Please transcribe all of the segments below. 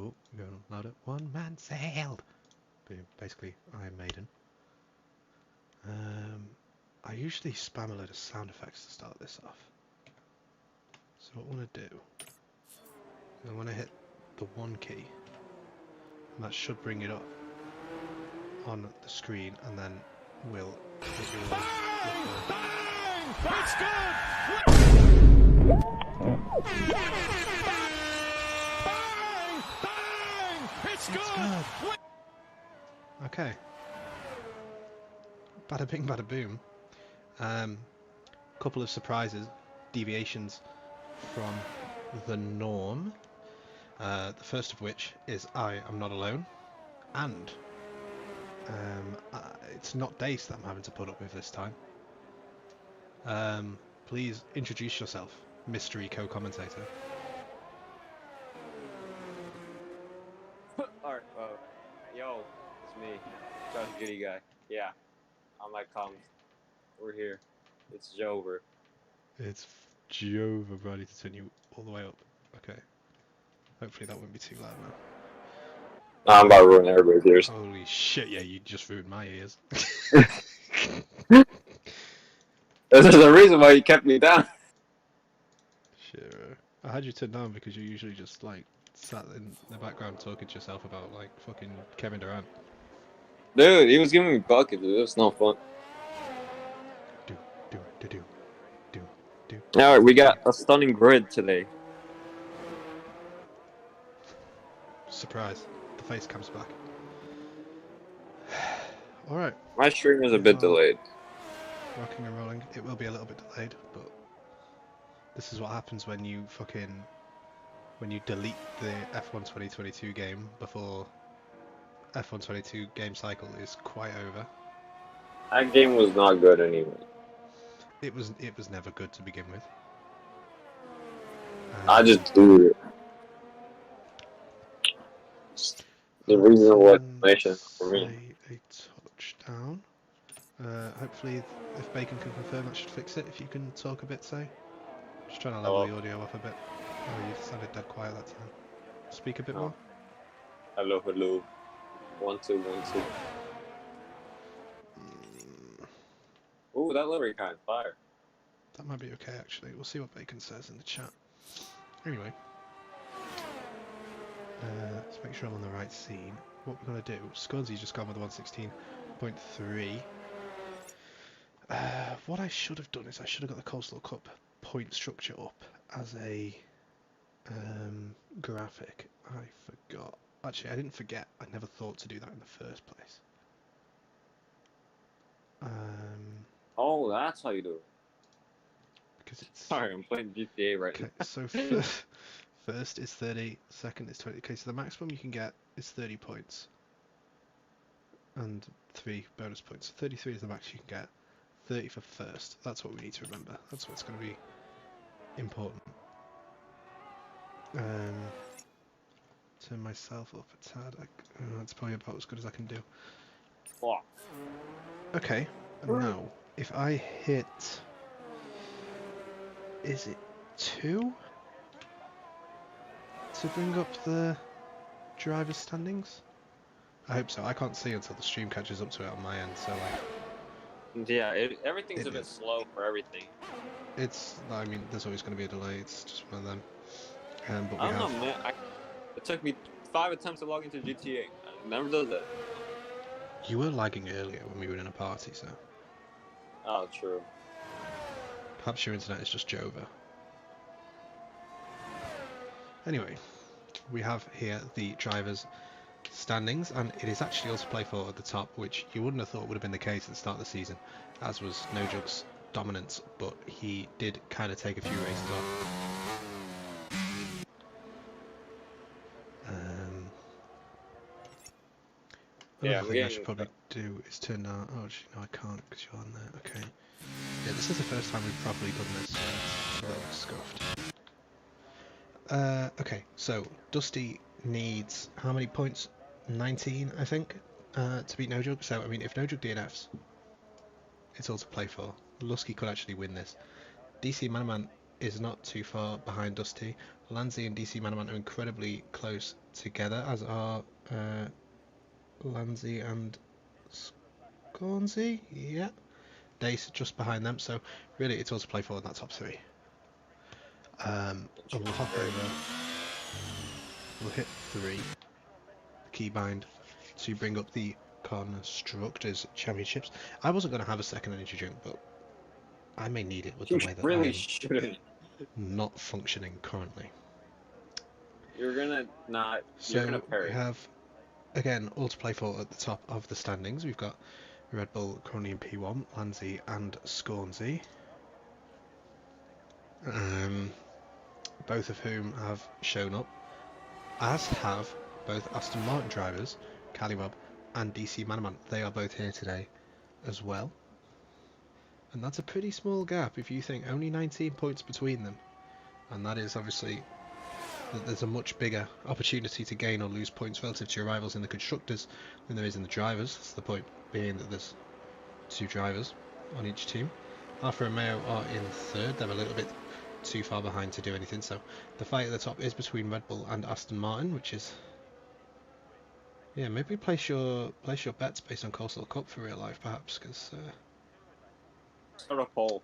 Oh, you're going loud it. One man sailed. Basically, Iron Maiden. I usually spam a load of sound effects to start this off. So what I want to do, I want to hit the 1 key, and that should bring it up on the screen, and then we'll hit your bang! It's good! It's good! Okay. Bada bing, bada boom. Couple of surprises, deviations from the norm. The first of which is I am not alone, and it's not Dace that I'm having to put up with this time. Please introduce yourself, mystery co-commentator. Alright, yo, it's me, Josh Goody Guy. Yeah, on my comms. We're here. It's Jover. It's Jover, ready to turn you all the way up. Okay. Hopefully that won't be too loud now. I'm about to ruin everybody's ears. Holy shit, yeah, you just ruined my ears. There's a reason why you kept me down. Sure. I had you turned down because you usually just, like, sat in the background talking to yourself about, like, fucking Kevin Durant. Dude, he was giving me buckets, dude. It was no fun. Alright, we got a stunning grid today. Surprise. The face comes back. Alright. My stream is a bit delayed. Rocking and rolling. It will be a little bit delayed, but this is what happens when you delete the F1 2022 game before F1 22 game cycle is quite over. That game was not good anyway. It was never good to begin with. I just do it. The reasonable explanation for me. A touchdown. Hopefully, if Bacon can confirm, that should fix it. If you can talk a bit, say. Just trying to level the audio off a bit. Oh, you sounded dead quiet that time. Speak a bit more. Hello, hello. 1 2 1 2. Ooh, that livery kind of fire. That might be okay, actually. We'll see what Bacon says in the chat. Anyway. Let's make sure I'm on the right scene. What we're going to do, Scunsy just gone with the 116.3. What I should have done is I should have got the Coleslaw Cup point structure up as a graphic. I forgot. Actually, I didn't forget. I never thought to do that in the first place. Oh, that's how you do it. Because it's... Sorry, I'm playing GTA right now. So first is 30, second is 20. Okay, so the maximum you can get is 30 points. And 3 bonus points. So 33 is the max you can get. 30 for first. That's what we need to remember. That's what's going to be important. Turn myself up a tad. That's probably about as good as I can do. Okay, and now, if I hit... Is it 2? To bring up the driver's standings? I hope so. I can't see until the stream catches up to it on my end, so like... Yeah, everything's a bit slow for everything. I mean, there's always going to be a delay. It's just one of them. But I don't know, man. It took me 5 attempts to log into GTA. I never did that. You were lagging earlier when we were in a party, so... Oh, true. Perhaps your internet is just Jover. Anyway, we have here the drivers' standings, and it is actually also play for at the top, which you wouldn't have thought would have been the case at the start of the season, as was No Jug's dominance, but he did kind of take a few races off. Another thing I should probably do is turn down... Oh, actually, no, I can't because you're on there. Okay. Yeah, this is the first time we've properly done this, so it's a little scuffed. Okay, so Dusty needs how many points? 19, I think, to beat No Jug. So, I mean, if No Jug DNFs, it's all to play for. Lusky could actually win this. DC Manaman is not too far behind Dusty. Lanzi and DC Manaman are incredibly close together, as are Lanzi and Scornsy. Yeah, Dace just behind them. So really, it's all to play for in that top three. And we'll hop over. We'll hit 3. Keybind to bring up the Constructors Championships. I wasn't going to have a second energy drink, but I may need it with the way that really I'm shouldn't. not functioning currently. You're gonna not. So You're gonna parry. we have, again, all to play for at the top of the standings. We've got Red Bull currently in P1, Lanzi and Scornsy. Both of whom have shown up, as have both Aston Martin drivers, Calibob and DC Manaman. They are both here today as well. And that's a pretty small gap if you think only 19 points between them. And that is obviously that there's a much bigger opportunity to gain or lose points relative to your rivals in the constructors than there is in the drivers. That's the point being that there's 2 drivers on each team. Alfa Romeo are in 3rd. They're a little bit too far behind to do anything. So the fight at the top is between Red Bull and Aston Martin, which is, yeah, maybe place your bets based on Coleslaw Cup for real life, perhaps, because Start a poll.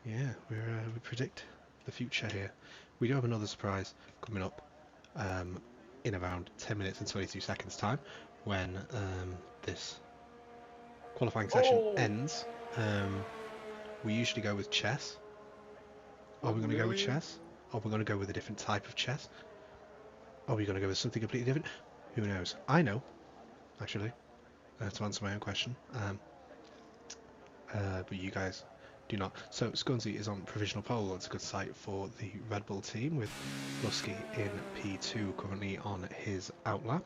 yeah, we predict the future here. We do have another surprise coming up in around 10 minutes and 22 seconds time when this qualifying session ends. We usually go with chess. Are we going to go with chess? Are we going to go with a different type of chess? Are we going to go with something completely different? Who knows? I know, actually, to answer my own question. But you guys do not. So Scornsy is on provisional pole. That's a good sight for the Red Bull team, with Lusky in P2 currently on his outlap.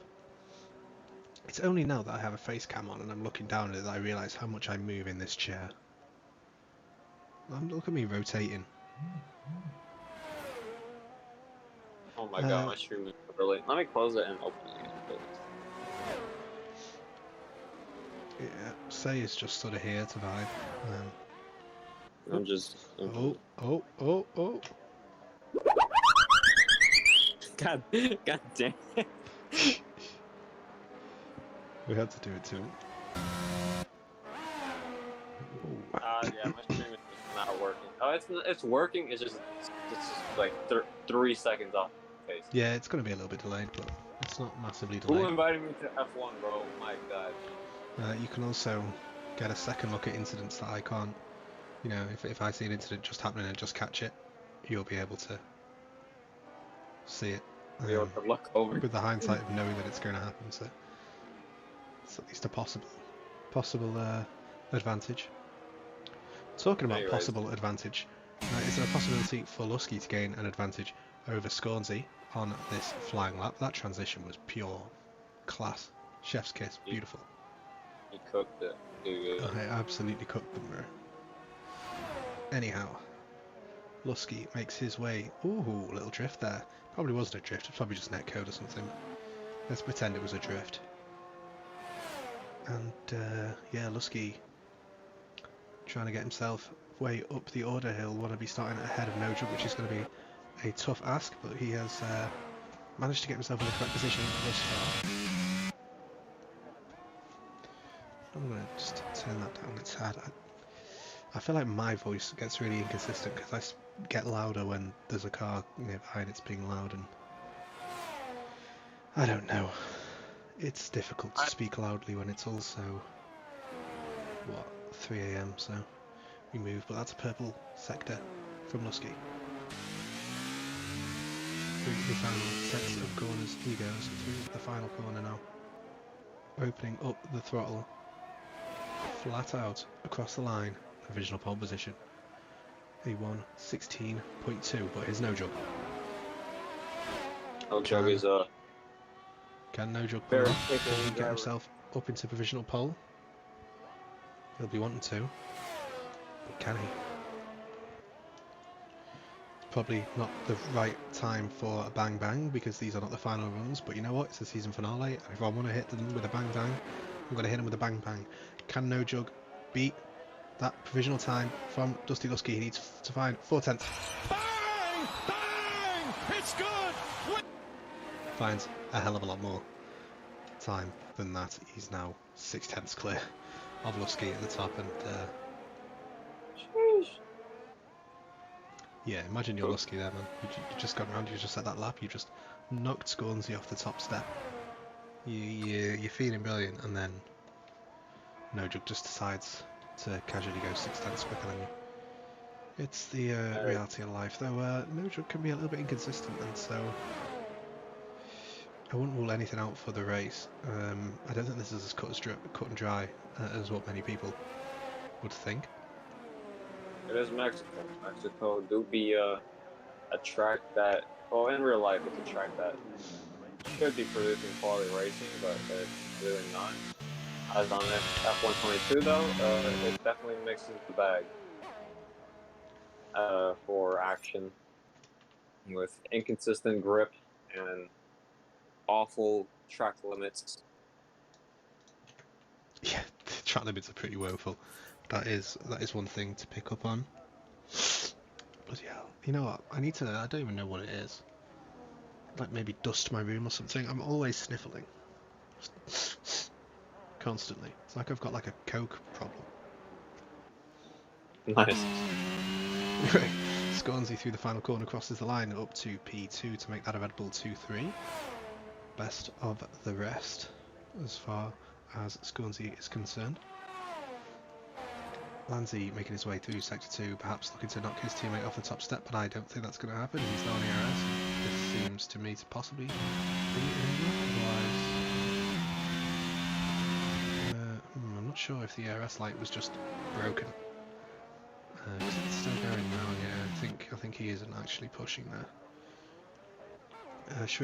It's only now that I have a face cam on and I'm looking down at it that I realise how much I move in this chair. Look at me rotating. Oh my god, my stream is really. Let me close it and open it again, please. Yeah, Say is just sort of here to vibe. I'm just. Oh. God damn. We had to do it to him. Yeah, my stream is just not working. Oh, it's working. It's just like 3 seconds off pace. Yeah, it's going to be a little bit delayed, but it's not massively Who delayed. invited me to F1, bro? My god. You can also get a second look at incidents that I can't. You know, if I see an incident just happening and just catch it, you'll be able to see it. Be able to look over. With the hindsight of knowing that it's going to happen, so it's at least a possible advantage. Talking about possible advantage, is there a possibility for Lusky to gain an advantage over Scornsy on this flying lap? That transition was pure class. Chef's kiss, beautiful. He cooked it. Dude. I absolutely cooked them, bro. Anyhow, Lusky makes his way. Ooh, little drift there. Probably wasn't a drift, it's probably just netcode or something. Let's pretend it was a drift. And yeah, Lusky trying to get himself way up the order. He'll want to be starting ahead of Nojub, which is going to be a tough ask, but he has managed to get himself in the correct position thus far. I'm going to just turn that down a tad. I feel like my voice gets really inconsistent because I get louder when there's a car nearby and it's being loud, and I don't know. It's difficult to speak loudly when it's also, what, 3 AM, so we move, but that's a purple sector from Lusky. Through the final sets of corners he goes, through the final corner now. Opening up the throttle, flat out across the line, provisional pole position. A 1:16.2, but here's No Jug. No Jug is Can No Jug very get himself up into provisional pole? He'll be wanting to, but can he? Probably not the right time for a bang bang because these are not the final runs, but you know what, it's the season finale, and if I want to hit them with a bang bang, I'm going to hit them with a bang bang. Can No Jug beat that provisional time from Dusty Lusky. He needs to find 4/10. Bang! Bang! It's good! Finds a hell of a lot more time than that. He's now 6/10 clear of Lusky at the top, and yeah, imagine you're Lusky there, man. You just got around, you just set that lap, you just knocked Scornsy off the top step. You're feeling brilliant, and then No Jug just decides to casually go 6/10 quicker than you. It's the reality of life, though. No Jug can be a little bit inconsistent, and so I wouldn't rule anything out for the race. I don't think this is as cut and dry as what many people would think. It is Mexico. Mexico do be a track that, well, in real life, it's a track that should be producing quality racing, but it's really not. As on this F122, though, it definitely mixes the bag for action with inconsistent grip and awful track limits. Yeah, the track limits are pretty woeful. That is one thing to pick up on. But yeah, you know what? I don't even know what it is. Like maybe dust my room or something. I'm always sniffling. Constantly. It's like I've got like a coke problem. Nice. Anyway, Scornsy through the final corner crosses the line up to P2 to make that a Red Bull 2-3. Best of the rest as far as Scornsy is concerned. Lanzi making his way through Sector 2, perhaps looking to knock his teammate off the top step, but I don't think that's going to happen. He's now on ERS. This seems to me to possibly be otherwise. I'm not sure if the ERS light was just broken. It's still going now, yeah. I think he isn't actually pushing there. He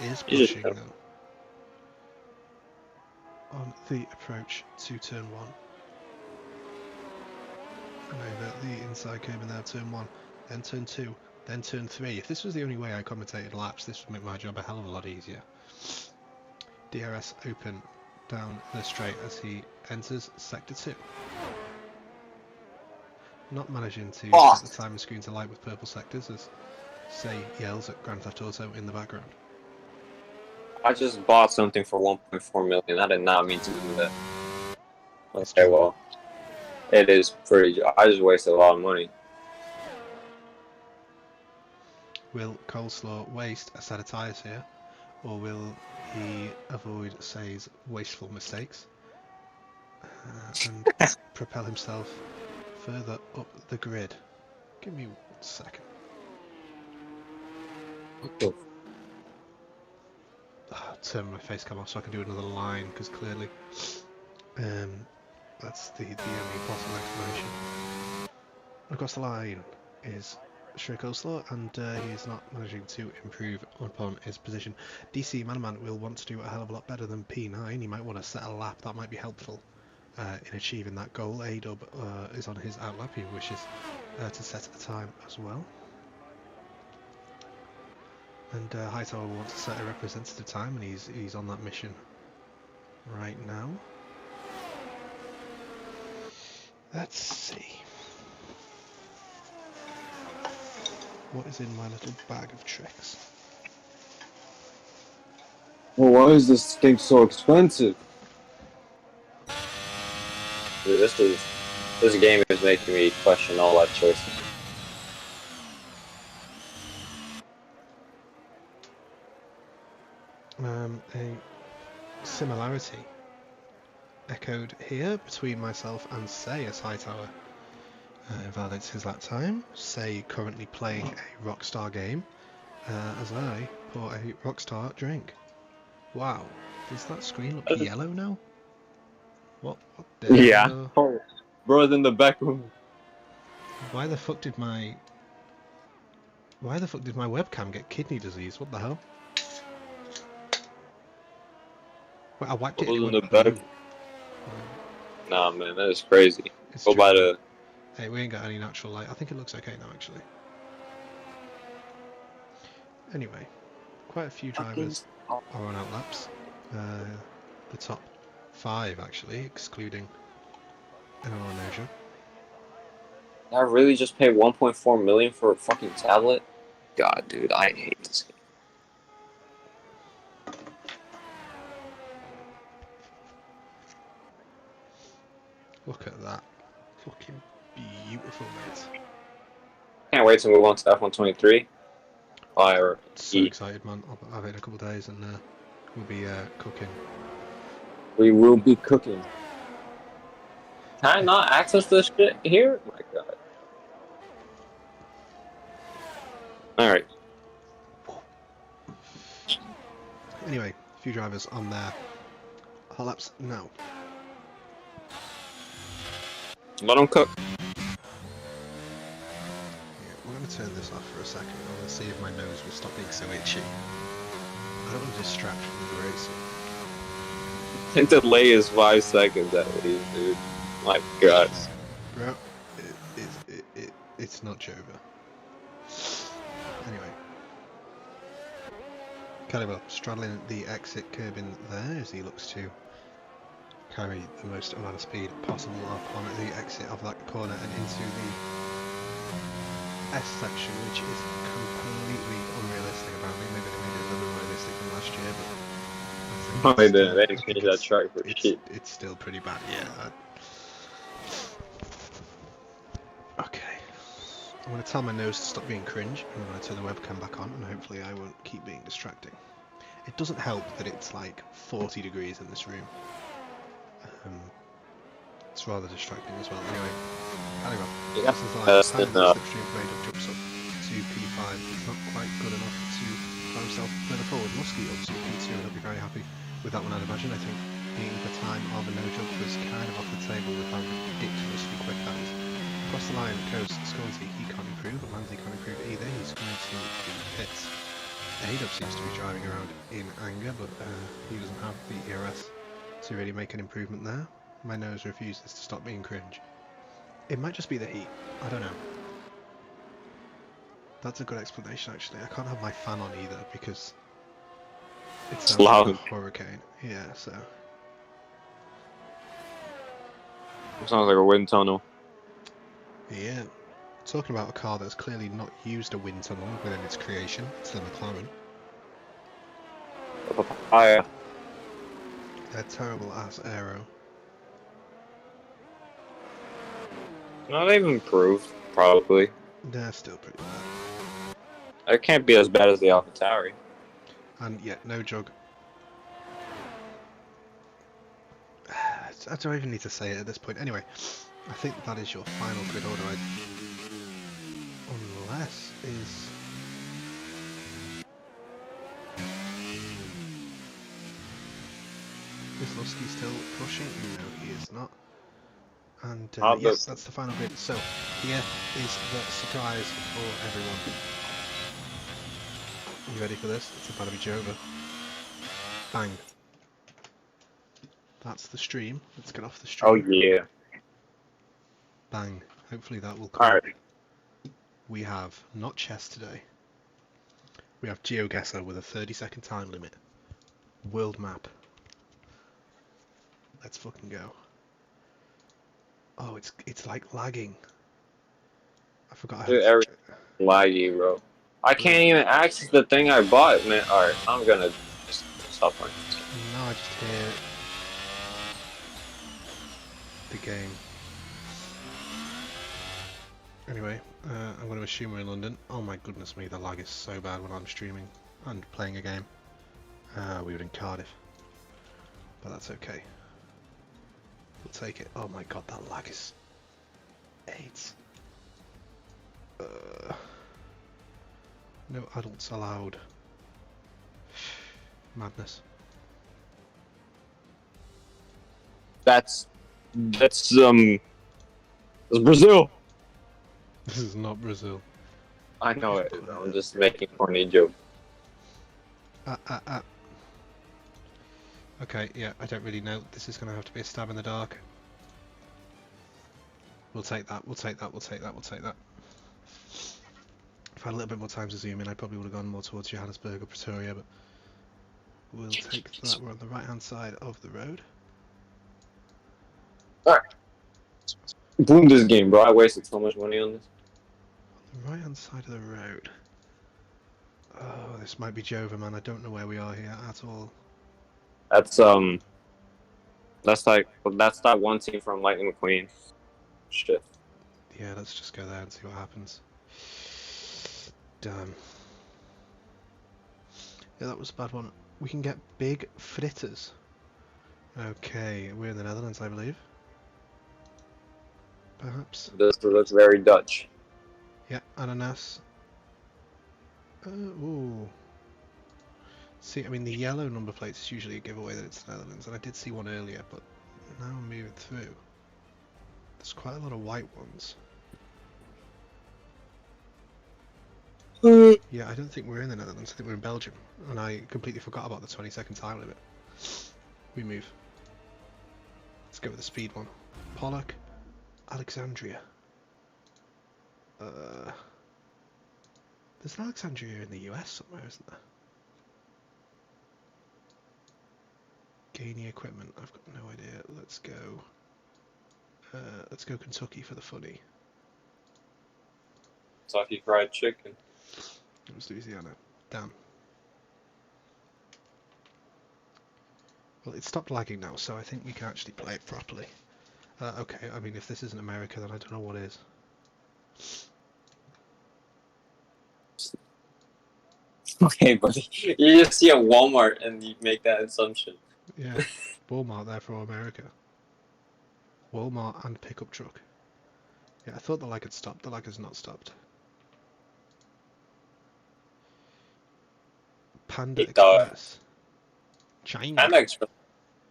is pushing though. On the approach to turn 1. And over the inside curb in there, turn 1, then turn 2, then turn 3. If this was the only way I commentated laps, this would make my job a hell of a lot easier. DRS open down the straight as he enters Sector 2. Not managing to set the timing screen to light with purple sectors as Say yells at Grand Theft Auto in the background. I just bought something for 1.4 million. I did not mean to do that. Okay, well, it is pretty. I just wasted a lot of money. Will Coleslaw waste a set of tyres here, or will he avoid Say's wasteful mistakes and propel himself further up the grid? Give me 1 second. Turn my face cam off so I can do another line, because clearly that's the only possible explanation. Across the line is Shrek Coleslaw, and he is not managing to improve upon his position. DC Manaman will want to do a hell of a lot better than P9. He might want to set a lap. That might be helpful in achieving that goal. A-Dub is on his outlap. He wishes to set a time as well. And Hightower wants to set a representative time, and he's on that mission right now. Let's see. What is in my little bag of tricks? Well, why is this thing so expensive? Dude, this game is making me question all life choices. A similarity echoed here between myself and Say as Hightower validates his lap time. Say currently playing a Rockstar game as I pour a Rockstar drink. Wow, does that screen look yellow now? What the Yeah. hell? Oh, bro's in the back room. Why the fuck did my webcam get kidney disease? What the hell? Wait, I wiped it. In the back. Nah, man, that is crazy. Go by the. Hey, we ain't got any natural light. I think it looks okay now, actually. Anyway, quite a few drivers are on outlaps. The top 5, actually, excluding Anyone on Asia? I really just paid 1.4 million for a fucking tablet. God, dude, I hate this game. Look at that. Fucking beautiful, mate. Can't wait to move on to F123. Fire. So excited, man. I'll have it in a couple of days and we'll be cooking. We will be cooking. Can I not access this shit here? Oh my god. Alright. Anyway, a few drivers on there. Hot laps now. Let them cook. Yeah, we're going to turn this off for a second. I want to see if my nose will stop being so itchy. I don't want to distract from the racing. The delay is 5 seconds at least, dude. My god. Bro, it's not Jova. Anyway. Caliber straddling the exit curb in there as he looks to carry the most amount of speed possible up on the exit of that corner and into the S section, which is completely unrealistic apparently. Maybe they made it a little bit realistic than last year, but Oh, they didn't. They didn't change that track for shit. it's still pretty bad, yeah. Okay. I'm going to tell my nose to stop being cringe, and I'm going to turn the webcam back on, and hopefully I won't keep being distracting. It doesn't help that it's like 40 degrees in this room. It's rather distracting as well. Anyway, anyway, Yeah, this is like that's time enough. the slipstream radar jumps up to P5. It's not quite good enough to put himself further forward. Muskie up to P2, and I'll be very happy with that one, I'd imagine. I think being the time of a no jump was kind of off the table with how ridiculously quick that is. Across the line goes Scorsese. He can't improve, but Manzi can't improve either. He's going to the pits. A-Dub seems to be driving around in anger, but he doesn't have the ERS to really make an improvement there. My nose refuses to stop being cringe. It might just be the heat. I don't know. That's a good explanation, actually. I can't have my fan on either because it sounds loud. like a hurricane. Yeah, so. It sounds like a wind tunnel. Yeah. Talking about a car that's clearly not used a wind tunnel within its creation. It's the McLaren. Papaya. They're terrible ass aero. No, they've improved, probably. They're still pretty bad. It can't be as bad as the AlphaTauri. And yeah, no jug. I don't even need to say it at this point. Anyway, I think that is your final grid order. Unless is... Is Lusky still pushing? No, he is not. And yes, that's the final grid. So here is the surprise for everyone. You ready for this? It's about to be Jova. Bang. That's the stream. Let's get off the stream. Oh yeah. Bang. Hopefully that will come. Alright. We have not chess today. We have GeoGuessr with a 30-second time limit. World map. Let's fucking go. Oh, it's like lagging. I forgot how Dude, to... everything's laggy, bro. I can't even access the thing I bought, man. Alright, I'm gonna just stop playing. No, I just hear the game. Anyway, I'm going to assume we're in London. Oh my goodness me, the lag is so bad when I'm streaming and playing a game. We were in Cardiff. But that's okay. We'll take it. Oh my god, that lag is... 8. No adults allowed. Madness. That's Brazil. This is not Brazil. I know it. I'm just making a corny joke. Okay, yeah, I don't really know. This is going to have to be a stab in the dark. We'll take that, we'll take that, we'll take that, we'll take that. If I had a little bit more time to zoom in, I probably would have gone more towards Johannesburg or Pretoria, but we'll take that. We're on the right-hand side of the road. Alright. Boom this game, bro. I wasted so much money on this. The right hand side of the road. Oh, this might be Jova, man. I don't know where we are here at all. That's that's that one team from Lightning McQueen. Shit. Yeah, let's just go there and see what happens. Damn. Yeah, that was a bad one. We can get big fritters. Okay, we're in the Netherlands, I believe. Perhaps. This looks very Dutch. Yeah, ananas. Ooh. See, I mean, the yellow number plates is usually a giveaway that it's the Netherlands, and I did see one earlier, but now I'm moving through. There's quite a lot of white ones. Yeah, I don't think we're in the Netherlands, I think we're in Belgium, and I completely forgot about the 20-second time limit. We move. Let's go with the speed one. Pollock, Alexandria. There's an Alexandria in the US somewhere, isn't there? Gainy equipment, I've got no idea. Let's go Kentucky for the funny. Kentucky Fried Chicken. It was Louisiana. Damn. Well, it stopped lagging now, so I think we can actually play it properly. Okay, I mean, if this isn't America, then I don't know what is. Okay, buddy. You just see a Walmart and you make that assumption. Yeah, Walmart there for America. Walmart and pickup truck. Yeah, I thought the lag had stopped. The lag has not stopped. Panda He thought. Express. China. Panda Express.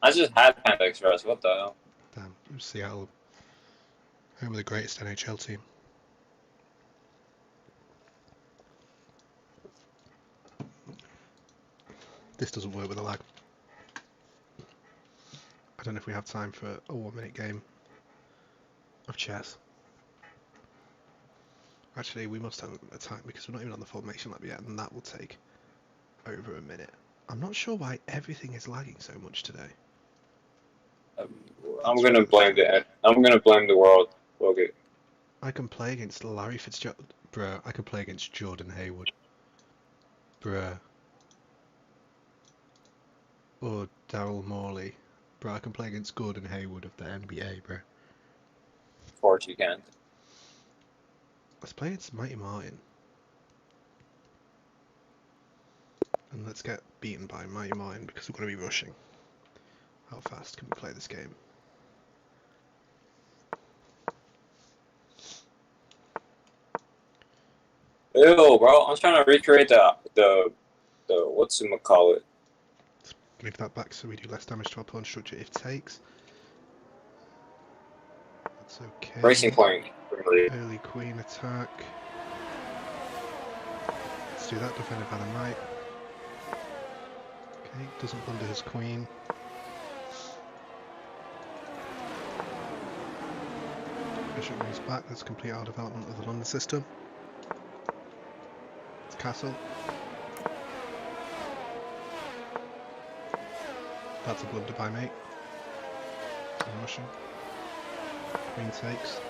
I just had Panda Express. What the hell? Damn, Seattle. Home of the greatest NHL team. This doesn't work with a lag. I don't know if we have time for a 1-minute game of chess. Actually, we must have a time because we're not even on the formation lab yet, and that will take over a minute. I'm not sure why everything is lagging so much today. I'm gonna blame the world. Okay. I can play against Larry Fitzgerald. Bruh, I can play against Jordan Hayward. Bruh. Or Daryl Morley. Bruh, I can play against Gordon Hayward of the NBA, bruh. Of course you can. Let's play against Mighty Martin. And let's get beaten by Mighty Martin because we're going to be rushing. How fast can we play this game? Ew, bro. I'm trying to recreate the whatchamacallit. Move that back so we do less damage to our pawn structure if takes. That's okay. Racing point. Really. Early queen attack. Let's do that, defended by the knight. Okay, doesn't blunder his queen. Bishop moves back, let's complete our development of the London system. It's castle. That's a blunder by me. I'm rushing. Queen takes.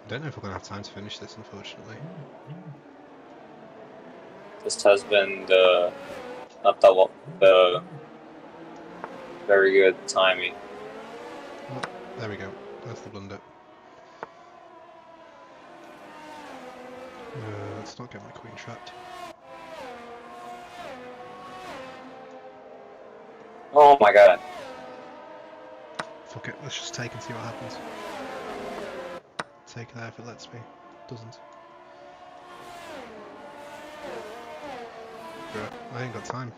I don't know if we're going to have time to finish this, unfortunately. This has been the very good timing. Oh, there we go. That's the blunder. Let's not get my queen trapped. Oh my god. Fuck it, let's just take and see what happens. Take there if it lets me. Doesn't. Bruh, I ain't got time.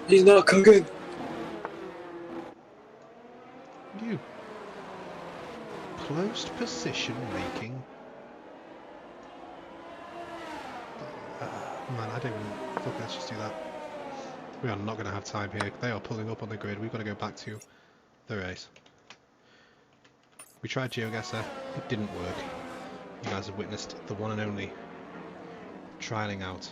He's not cooking. You. Closed position making. Man, I don't even... Fuck, let's just do that. We are not going to have time here. They are pulling up on the grid. We've got to go back to the race. We tried GeoGuessr. It didn't work. You guys have witnessed the one and only trialing out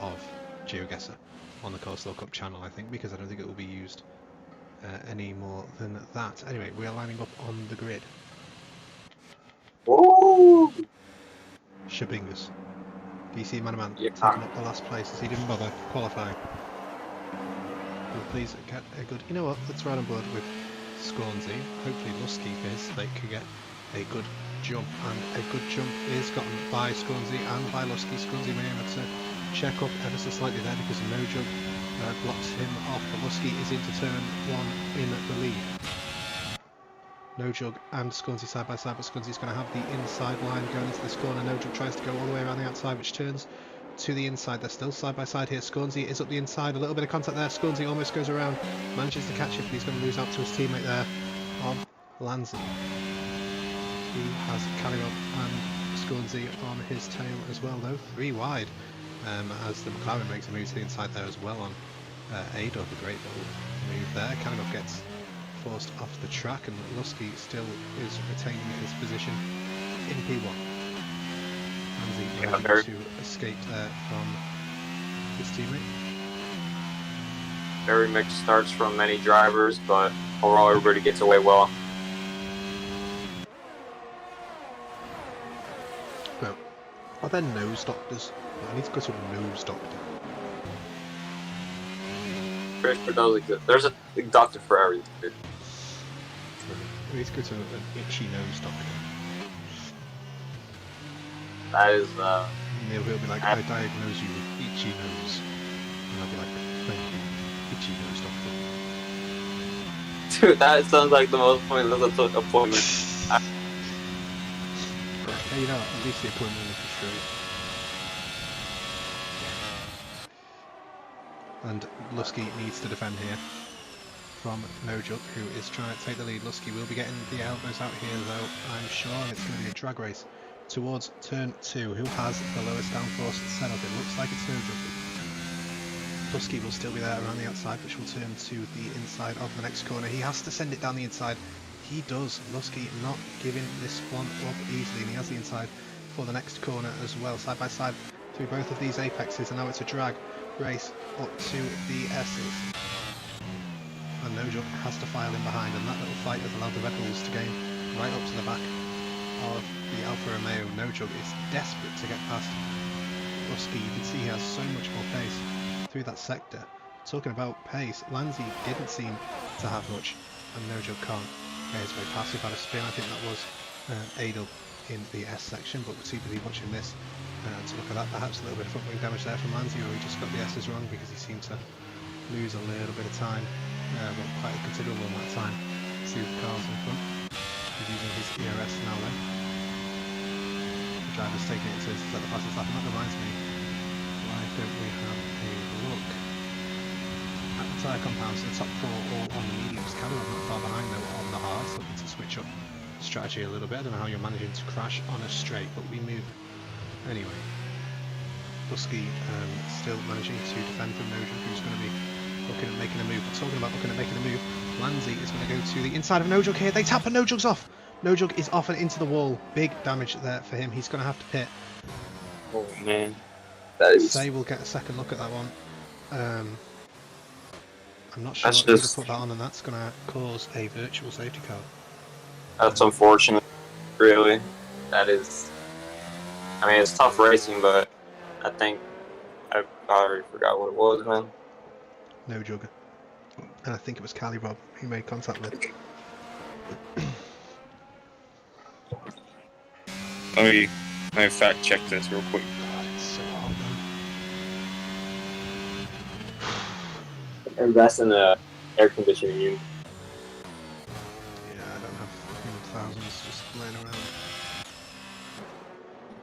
of GeoGuessr on the Coleslaw Cup channel, I think, because I don't think it will be used any more than that. Anyway, we are lining up on the grid. Woo! Shabingus. DC Manaman Yeah. taking up the last place as he didn't bother qualifying. Will please get a good... You know what? Let's ride on board with Scornsy. Hopefully Lusky for his sake could get a good jump. And a good jump is gotten by Scornsy and by Lusky. Scornsy may have to check up ever so slightly there because No Jug blocks him off. But Lusky is into turn 1 in the lead. No Jug and Scornsy side by side, but Scornsy's going to have the inside line going into this corner. No Jug tries to go all the way around the outside, which turns to the inside. They're still side by side here. Scornsy is up the inside, a little bit of contact there. Scornsy almost goes around, manages to catch it, but he's going to lose out to his teammate there of Lanza. He has Callirop and Scornsy on his tail as well, though. 3 wide as the McLaren makes a move to the inside there as well on Adolf. A great little move there. Callirop gets forced off the track, and Lusky still is retaining his position in P1. Anzi managing to escape there from his teammate. Very mixed starts from many drivers, but overall everybody gets away well. Well, are there nose doctors? Well, I need to go to a nose doctor. Pretty sure those exist. There's a doctor for everything. I need to go to an itchy nose doctor. That is, He'll be like, I diagnose you with itchy nose. And I'll be like, thank you, itchy nose doctor. dude, that sounds like the most pointless appointment. Yeah, you know, at least the appointment is free. And Lusky needs to defend here from No Jug, who is trying to take the lead. Lusky will be getting the elbows out here, though, I'm sure, and it's going to be a drag race towards turn 2. Who has the lowest downforce set up? It looks like it's No Jug. Lusky will still be there around the outside, which will turn to the inside of the next corner. He has to send it down the inside. He does. Lusky not giving this one up easily, and he has the inside for the next corner as well. Side by side through both of these apexes, and now it's a drag race up to the S's. And No Jug has to file in behind, and that little fight has allowed the Red Bulls to gain right up to the back of the Alfa Romeo. No Jug is desperate to get past Lusky. You can see he has so much more pace through that sector. Talking about pace, Lanzi didn't seem to have much, and No Jug can't get his way past. We've had a spin, I think that was Adel in the S section, but we're too busy watching this to look at that. Perhaps a little bit of front wing damage there from Lanzi, or he just got the S's wrong because he seemed to lose a little bit of time, but quite a considerable amount of time to the cars in front. He's using his ERS now then. The driver's taking it to let the fastest lap, and that reminds me, why don't we have a look at the tyre compounds? The top 4 all on the mediums. Callirop not far behind though on the hards, looking to switch up strategy a little bit. I don't know how you're managing to crash on a straight, but we move anyway. Lusky still managing to defend from No Jug, who's going to be looking at making a move. But talking about looking at making a move, Lanzi is going to go to the inside of No Jug here. They tap and No Jug's off. No Jug is off and into the wall. Big damage there for him. He's going to have to pit. Oh man, that is. Say we'll get a second look at that one. I'm not sure That's if you just- put that on, and that's going to cause a virtual safety car. That's unfortunate, really. That is. I mean, it's tough racing, but I think I already forgot what it was, man. No Jug. And I think it was Callirop he made contact with. Let me fact check this real quick. God, it's so hot, man. Invest in the air conditioning unit. Yeah, I don't have thousands just laying around.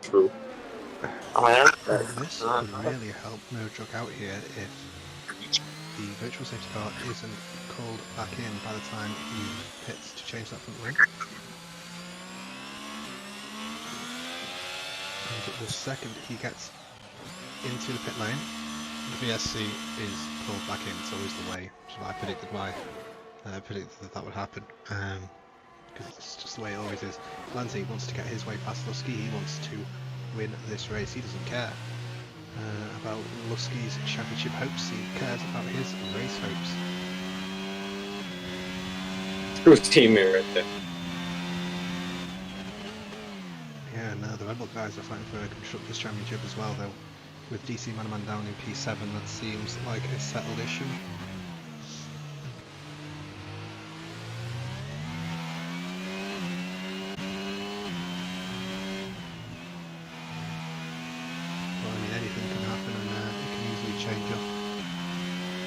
True. Oh, This would really help No Jug out here if the virtual safety car isn't called back in by the time he pits to change that front wing. And the second he gets into the pit lane, the VSC is pulled back in. It's always the way, which is why I predicted that would happen. Because it's just the way it always is. Lanzi wants to get his way past Lusky. He wants to win this race. He doesn't care about Lusky's championship hopes. He cares about his race hopes. True teammate right there. Yeah, no, the Red Bull guys are fighting for a Constructors' Championship as well, though. With DC Manaman down in P7, that seems like a settled issue. Well, I mean, anything can happen, and it can easily change up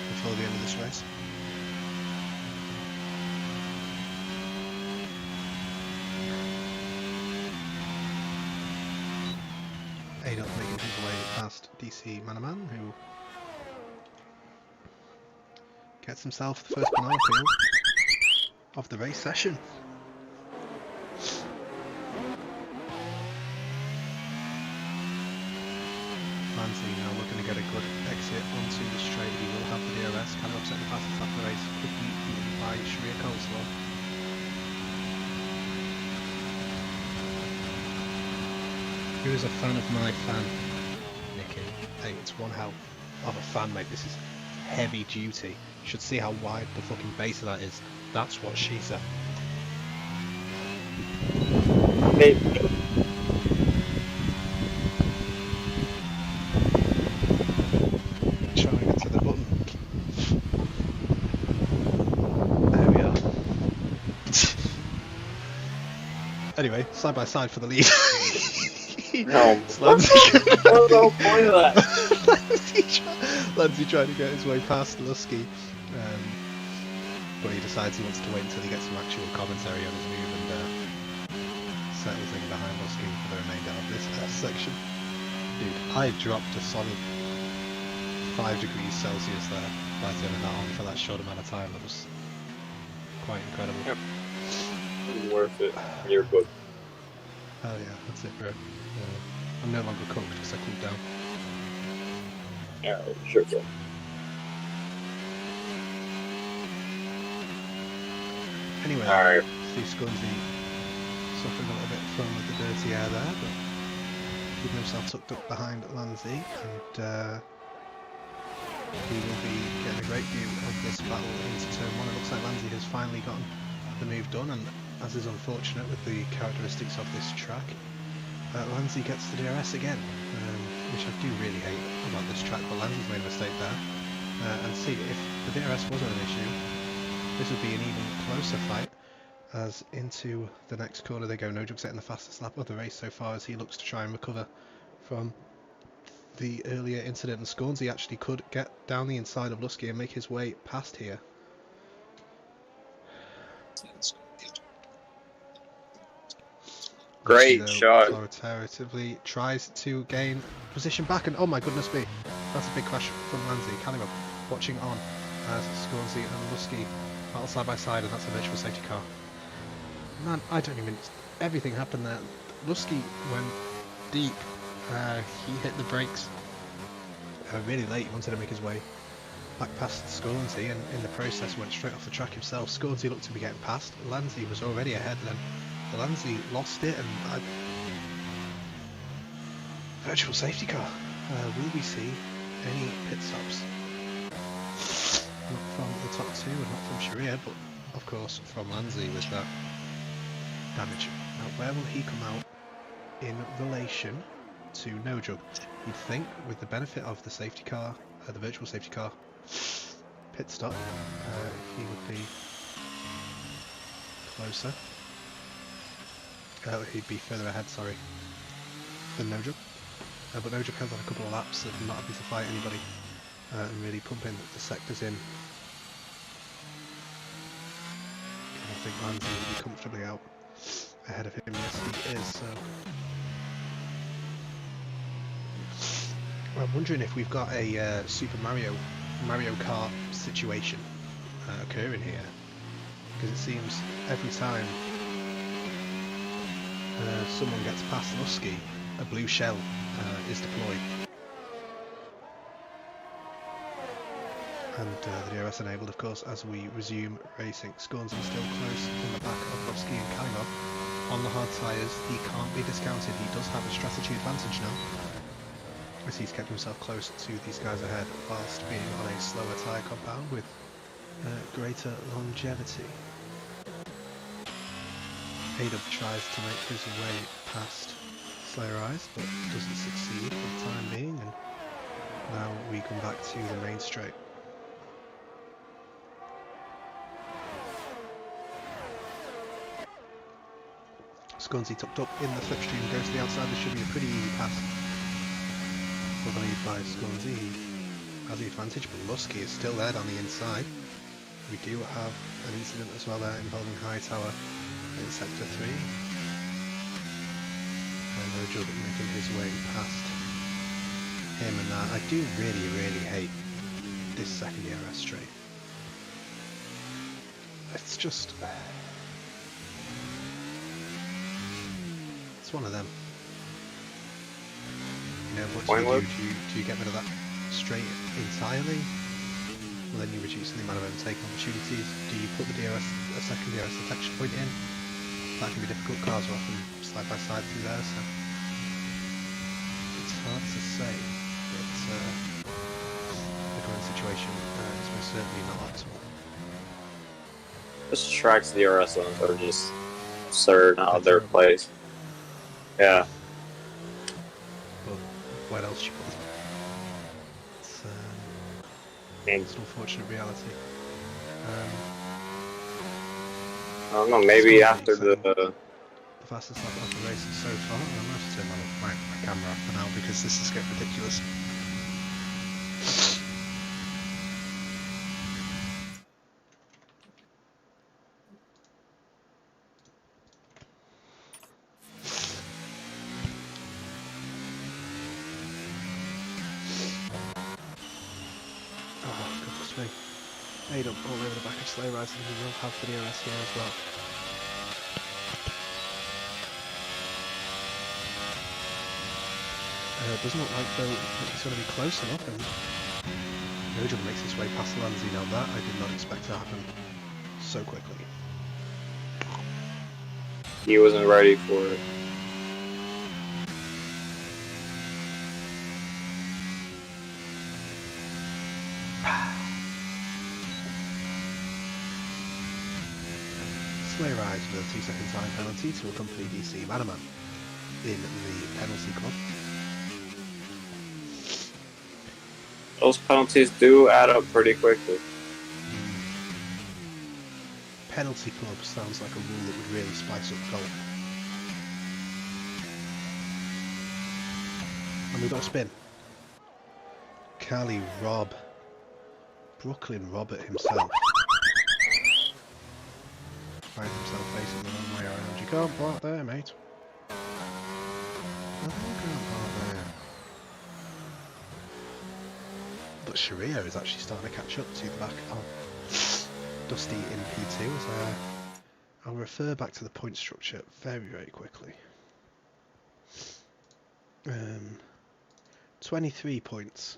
before the end of this race. Adolf making his way past DC Manaman, who gets himself the first banana peel of the race session. Lansley now looking to get a good exit onto the straight. He will have the DRS, kind of upset the fastest lap of the race, could be beaten by Sharia Coleslaw. Who is a fan of my fan, Nicky? Hey, it's one hell of a fan, mate. This is heavy duty. You should see how wide the fucking base of that is. That's what she said. Hey, Trying to get to the button. There we are. Anyway, side by side for the lead. no. Lansley What's the whole point of that? Lansley trying to get his way past Lusky, but he decides he wants to wait until he gets some actual commentary on his move and settles in behind Lusky for the remainder of this section. Dude, I dropped a solid 5 degrees Celsius there by turning that on for that short amount of time. That was quite incredible. Yep. Worth it. You're good. Hell yeah, that's it, bro. I'm no longer cooked because I cooled down. Yeah, sure. Anyway, Alright. Steve Scunsy suffering a little bit from the dirty air there, but keeping himself tucked up behind Lansley, and he will be getting a great view of this battle into turn 1. It looks like Lansley has finally gotten the move done, and as is unfortunate with the characteristics of this track, Lansley gets the DRS again, which I do really hate about this track, but Lansley's made a mistake there. And see, if the DRS wasn't an issue, this would be an even closer fight, as into the next corner they go. No Jug setting the fastest lap of the race so far as he looks to try and recover from the earlier incident, and Scornsy actually could get down the inside of Lusky and make his way past here. Great Lusky, though, shot. authoritatively tries to gain position back, and oh my goodness me, that's a big crash from Lansley. Callum watching on as Scornsy and Lusky battle side by side, and that's a virtual safety car. Man, I don't even... everything happened there. Lusky went deep. He hit the brakes really late. He wanted to make his way back past Scornsy, and in the process went straight off the track himself. Scornsy looked to be getting past. Lansley was already ahead then. Lansley lost it, and virtual safety car. Will we see any pit stops? Not from the top two, and not from Sharia, but of course from Lansley with that damage. Now, where will he come out in relation to No Jug? You'd think, with the benefit of the safety car, the virtual safety car pit stop, he would be closer. He'd be further ahead, sorry, than No Jug. But No Jug has had a couple of laps of not having to fight anybody and really pumping the sectors in. And I think Lansley will be comfortably out ahead of him. Yes, he is. So I'm wondering if we've got a Super Mario Kart situation occurring here, because it seems every time someone gets past Lusky, a blue shell is deployed, and the DRS enabled, of course, as we resume racing. Scornsy still close in the back of Lusky and Kalimov on the hard tyres. He can't be discounted. He does have a strategy advantage now, as he's kept himself close to these guys ahead whilst being on a slower tyre compound with greater longevity. A-Dub tries to make his way past Slayer Eyes, but doesn't succeed for the time being, and now we come back to the main straight. Scunsy tucked up in the slipstream, goes to the outside. This should be a pretty easy pass. Well believed by Scunsy. He has the advantage, but Lusky is still there on the inside. We do have an incident as well there involving Hightower in Sector 3. And Nojug making his way past him and that. I do really hate this second DRS straight. It's just... it's one of them. You know, what do? Do you get rid of that straight entirely? Well, then you're reducing the amount of overtaking opportunities. Do you put the a second DRS detection point in? That can be difficult. Cars are often side by side through there, so it's hard to say. But the current situation is most certainly not optimal. This track's DRS zones are just absurd out of their place. Yeah. But where else you put them? It's an unfortunate reality. I don't know, maybe after the fastest lap of the race so far. I'm going to have to turn my camera off for now because this is getting ridiculous. Oh, goodness me. A-Dub all over the back of Sleigh Rise, and he will have the DRS here as well. Doesn't look like though it's going to be close enough, and Nojug makes his way past Lanzi. Now that I did not expect to happen so quickly. he wasn't ready for it. Sleigh Rise with a 2-second time penalty to accompany DC Manaman in the penalty club. Those penalties do add up pretty quickly. Penalty club sounds like a rule that would really spice up golf. And we've got a spin. Cali Rob. Brooklyn Robert himself. Finds himself facing the wrong way around. You can't park there, mate. You can't park there. But Sharia is actually starting to catch up to the back of Dusty in P2. So I'll refer back to the point structure very quickly. 23 points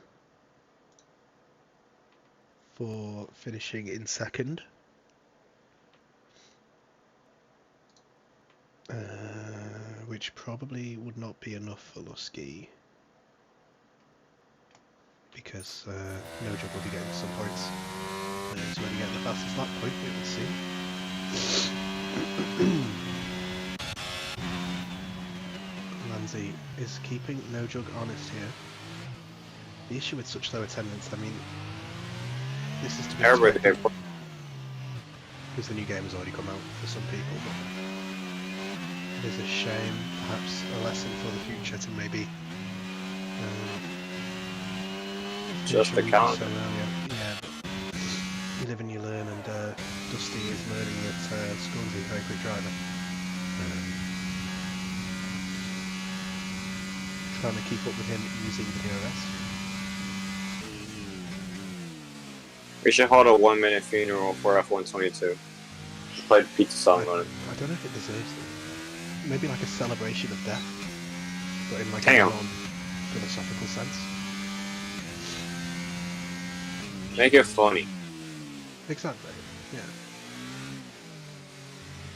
for finishing in second. Which probably would not be enough for Lusky, because Nojug will be getting some points. He's going to get the fastest lap point, we will see. Lanzi is keeping Nojug honest here. The issue with such low attendance, I mean, this is to be expected, because the new game has already come out for some people, but it is a shame, perhaps a lesson for the future to maybe just the count. Yeah, but you live and you learn, and Dusty is learning that Scunsy is a very quick driver. Trying to keep up with him using the DRS. We should hold a 1-minute funeral for F122. Play the pizza song on it. I don't know if it deserves it. Maybe like a celebration of death, but in like a non-philosophical sense. Make it funny. Exactly, yeah.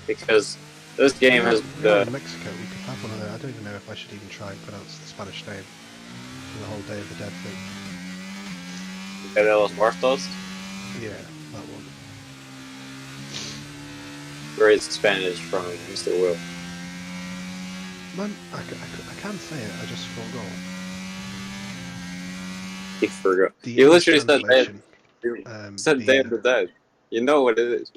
Because this game has the... In Mexico, we could have one of those. I don't even know if I should even try and pronounce the Spanish name for the whole Day of the Dead thing. Dia de los Muertos? Yeah, that one. Great Spanish from Mr. Will. Man, I can say it, I just forgot. He forgot. The You English literally said Day, translation, said Day of the Dead. You know what it is.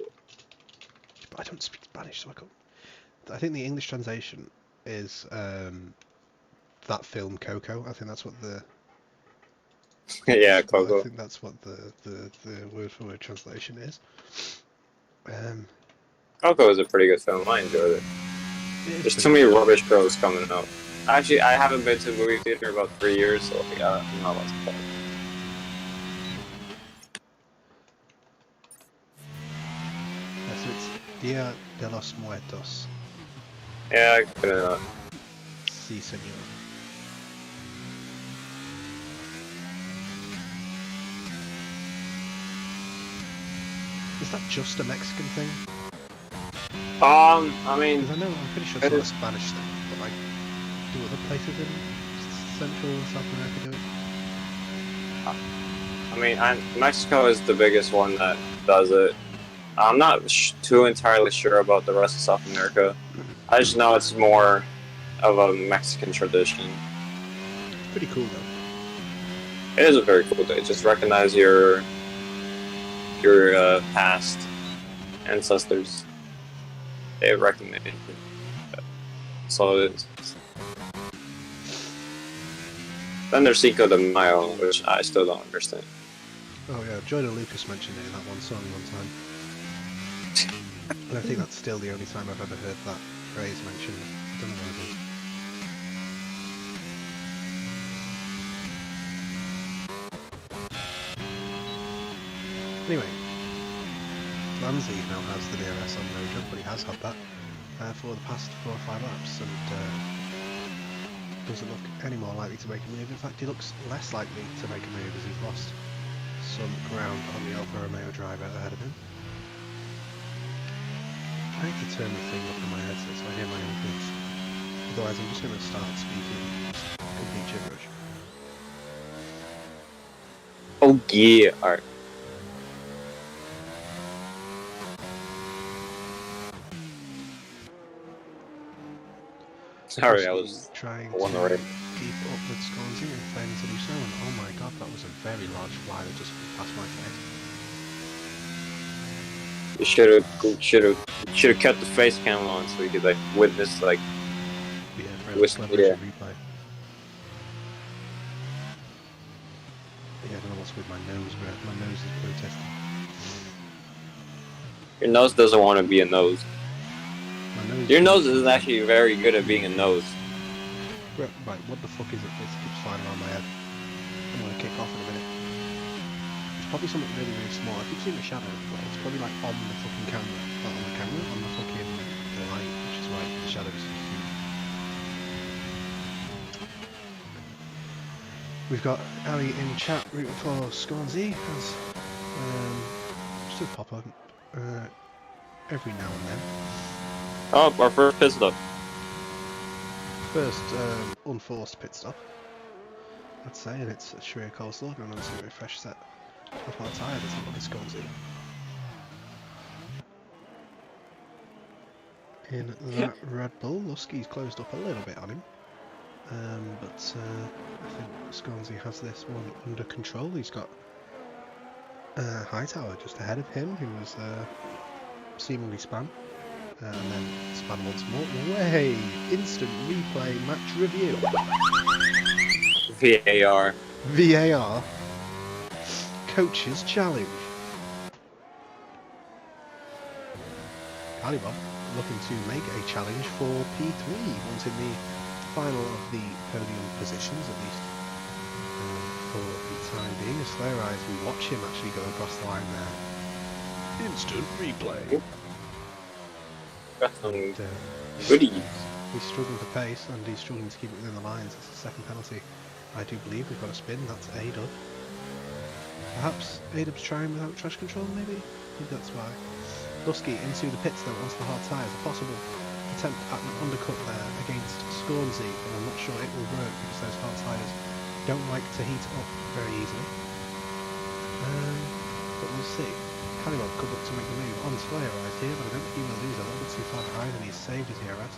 but I don't speak Spanish, so I can't. I think the English translation is that film Coco. I think that's what the Yeah, I Coco. think that's what the word for word translation is. Coco is a pretty good film. I enjoyed it. There's too many rubbish shows coming out. Actually, I haven't been to a movie theater in about 3 years, so like, I'm not allowed to talk. So it's Dia de los Muertos. Yeah, I couldn't. Si, senor. Is that just a Mexican thing? I mean, Because I'm pretty sure it's not a Spanish thing, but like, do other places in Central and South America do it? I mean, Mexico is the biggest one that does it. I'm not too entirely sure about the rest of South America. I just know it's more of a Mexican tradition. Pretty cool though. It is a very cool day. Just recognize your past ancestors. They recognize it. That's all it is. Then there's Cinco de Mayo, which I still don't understand. Oh yeah, Jordan Lucas mentioned it in that one song one time. And I think that's still the only time I've ever heard that phrase mentioned. I don't know what it is. Anyway, Lanzi now has the DRS on no jump, but he has had that for the past 4 or 5 laps, and doesn't look any more likely to make a move. In fact, he looks less likely to make a move as he's lost some ground on the Alfa Romeo driver ahead of him. I need to turn the thing up in my headset so I hear my own voice. Otherwise I'm just going to start speaking complete gibberish. Oh yeah, alright. Sorry, I was trying wondering. to keep up with Scorsese and failing to do so, and oh my god, that was a very large fly that just flew past my face. You should have kept the face cam on so you could like witness like Yeah, for a slow motion replay. Yeah, I don't know what's with my nose, but my nose is protesting. Your nose doesn't want to be a nose. Your nose is actually very good at being a nose. Right, what the fuck is it? This keeps flying around my head. I'm gonna kick off in a minute. It's probably something really, really small. I keep seeing a shadow, but it's probably like on the fucking camera. Not on the camera, on the fucking light, which is why the shadow is huge. We've got Ali in chat rooting for Scorsese, as just a pop up every now and then. Oh, our first pit stop. First unforced pit stop, I'd say, and it's Shreya Coleslaw going on some fresh set top hard tyre. Let's have a look at Scorsese. In that Red Bull, Lusky's closed up a little bit on him, but I think Scorsese has this one under control. He's got Hightower just ahead of him, who was seemingly spam. And then spam once more. Way! Instant replay match review. VAR. VAR. Coach's challenge. Bob looking to make a challenge for P3, wanting the final of the podium positions, at least for the time being. As Slayer Eyes, we watch him actually go across the line there. Instant replay. Got some goodies. He's struggling to pace and he's struggling to keep it within the lines. It's the second penalty. I do believe we've got a spin. That's A-Dub. Perhaps A-Dub's trying without trash control, maybe? I think that's why. Lusky into the pits though, onto the hard tyres. A possible attempt at an undercut there against Scornsey, but I'm not sure it will work because those hard tyres don't like to heat up very easily. But we'll see. Caliban could look to make the move on Slayerized here, but I don't think he will lose a little bit too far behind, and he's saved his DRS.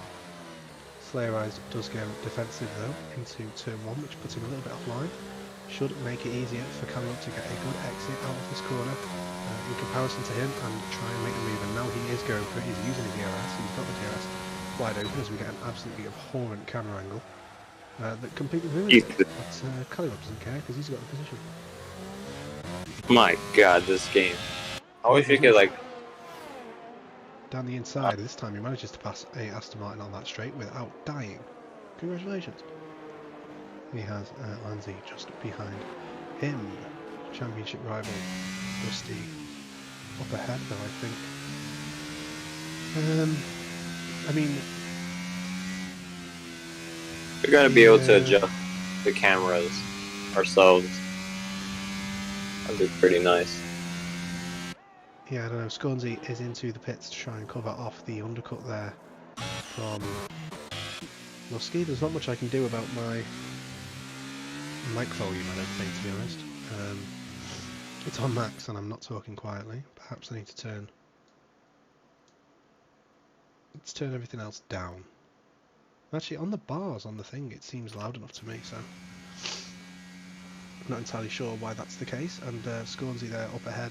Slayerized does go defensive though into turn 1, which puts him a little bit offline. Should make it easier for Caliban to get a good exit out of this corner in comparison to him and try and make the move. And now he is going for it, he's using his DRS, he's got the DRS wide open as we get an absolutely abhorrent camera angle that completely ruins it. But Caliban doesn't care because he's got the position. My god, this game. I wish we could, like... Down the inside, this time he manages to pass a Aston Martin on that straight without dying. Congratulations. He has Lanzi just behind him. Championship rival Rusty up ahead though, I think. I mean... We gotta be able to adjust the cameras ourselves. That'd be pretty nice. Yeah, I don't know, Scornsy is into the pits to try and cover off the undercut there from Lusky. There's not much I can do about my mic volume, I don't think, to be honest. It's on max and I'm not talking quietly. Perhaps I need to turn... Let's turn everything else down. Actually, on the bars on the thing, it seems loud enough to me, so... I'm not entirely sure why that's the case, and Scornsy there up ahead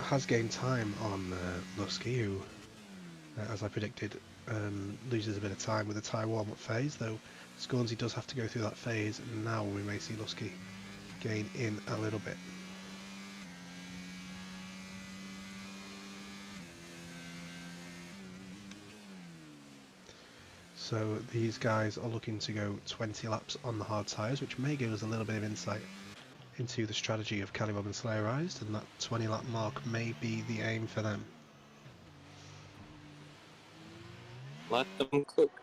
has gained time on Lusky, who, as I predicted, loses a bit of time with the tyre warm-up phase, though Scornsy does have to go through that phase, and now we may see Lusky gain in a little bit. So these guys are looking to go 20 laps on the hard tyres, which may give us a little bit of insight into the strategy of Caliban and Slayerized, and that 20 lap mark may be the aim for them. Let them cook.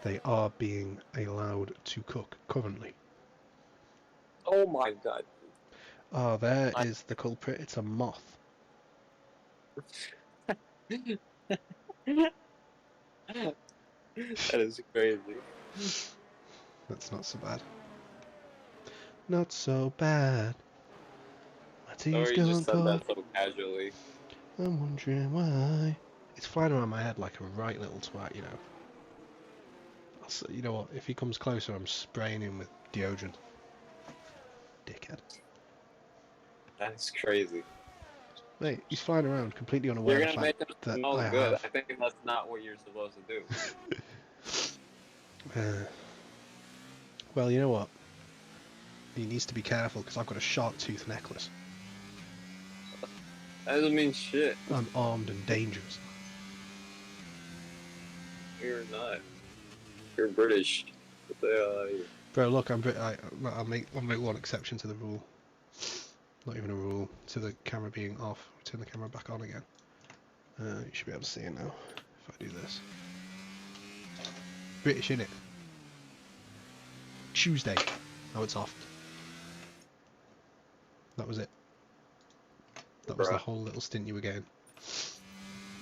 They are being allowed to cook currently. Oh my god. Oh, there is the culprit. It's a moth. That is crazy. That's not so bad. Not so bad. My team's Sorry, you just said that so casually. I'm wondering why. It's flying around my head like a right little twat, you know. You know what? If he comes closer, I'm spraying him with deodorant. Dickhead. That's crazy. Mate, he's flying around completely unaware You're of the gonna make fact him that smell I good. have... I think that's not what you're supposed to do. Well, you know what? He needs to be careful because I've got a shark tooth necklace. That doesn't mean shit. I'm armed and dangerous. You're not. You're British. What the hell are you? Bro, look, I'll make one exception to the rule. Not even a rule. To the camera being off. Turn the camera back on again. You should be able to see it now. If I do this. British, innit? Tuesday. Now it's off. That was it. That was the whole little stint you were getting.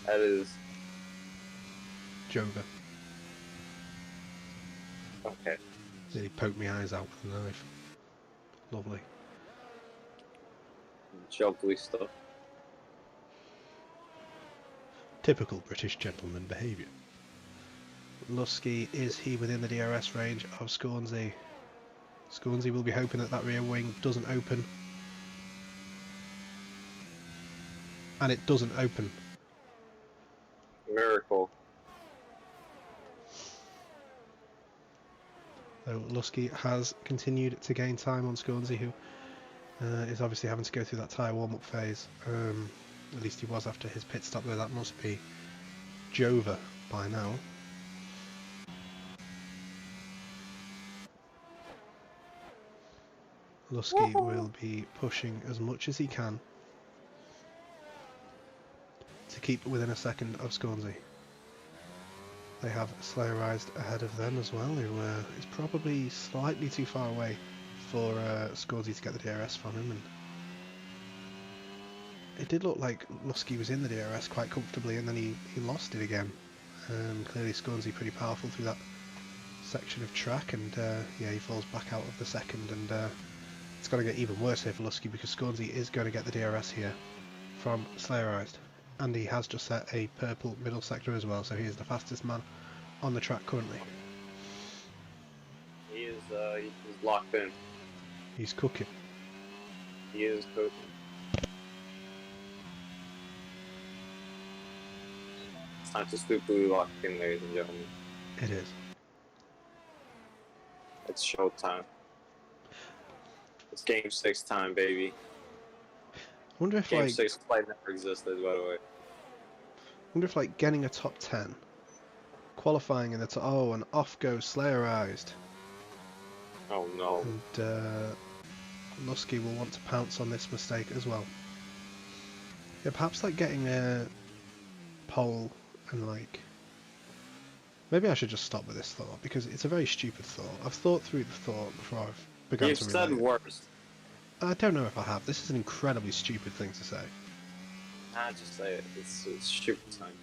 That is... Jover. Okay. Nearly poked my eyes out with a knife. Lovely. Jubbly stuff. Typical British gentleman behaviour. Lusky, is he within the DRS range of Scornsy? Scornsy will be hoping that that rear wing doesn't open. And it doesn't open. Miracle. So Lusky has continued to gain time on Scornsy, who is obviously having to go through that tyre warm-up phase. At least he was after his pit stop, though that must be Jover by now. Lusky will be pushing as much as he can to keep within a second of Scornsy. They have Slayerized ahead of them as well, who is probably slightly too far away for Scornsy to get the DRS from him. And it did look like Lusky was in the DRS quite comfortably, and then he lost it again. Clearly Scornsy pretty powerful through that section of track, and yeah, he falls back out of the second, and it's going to get even worse here for Lusky because Scornsy is going to get the DRS here from Slayerized. And he has just set a purple middle sector as well, so he is the fastest man on the track currently. He is he's locked in. He's cooking. He is cooking. It's time to stupidly lock in, ladies and gentlemen. It is. It's showtime. It's game 6 time, baby. I wonder if Game like 6 play never existed, by the way. wonder if like getting a top 10, qualifying in the top, oh, and off goes Slayerized. Oh no. And Lusky will want to pounce on this mistake as well. Yeah, perhaps like getting a pole and like... Maybe I should just stop with this thought, because it's a very stupid thought. I've thought through the thought before I've begun You've to said relate it. worse. I don't know if I have. This is an incredibly stupid thing to say. I just say it. It's stupid time.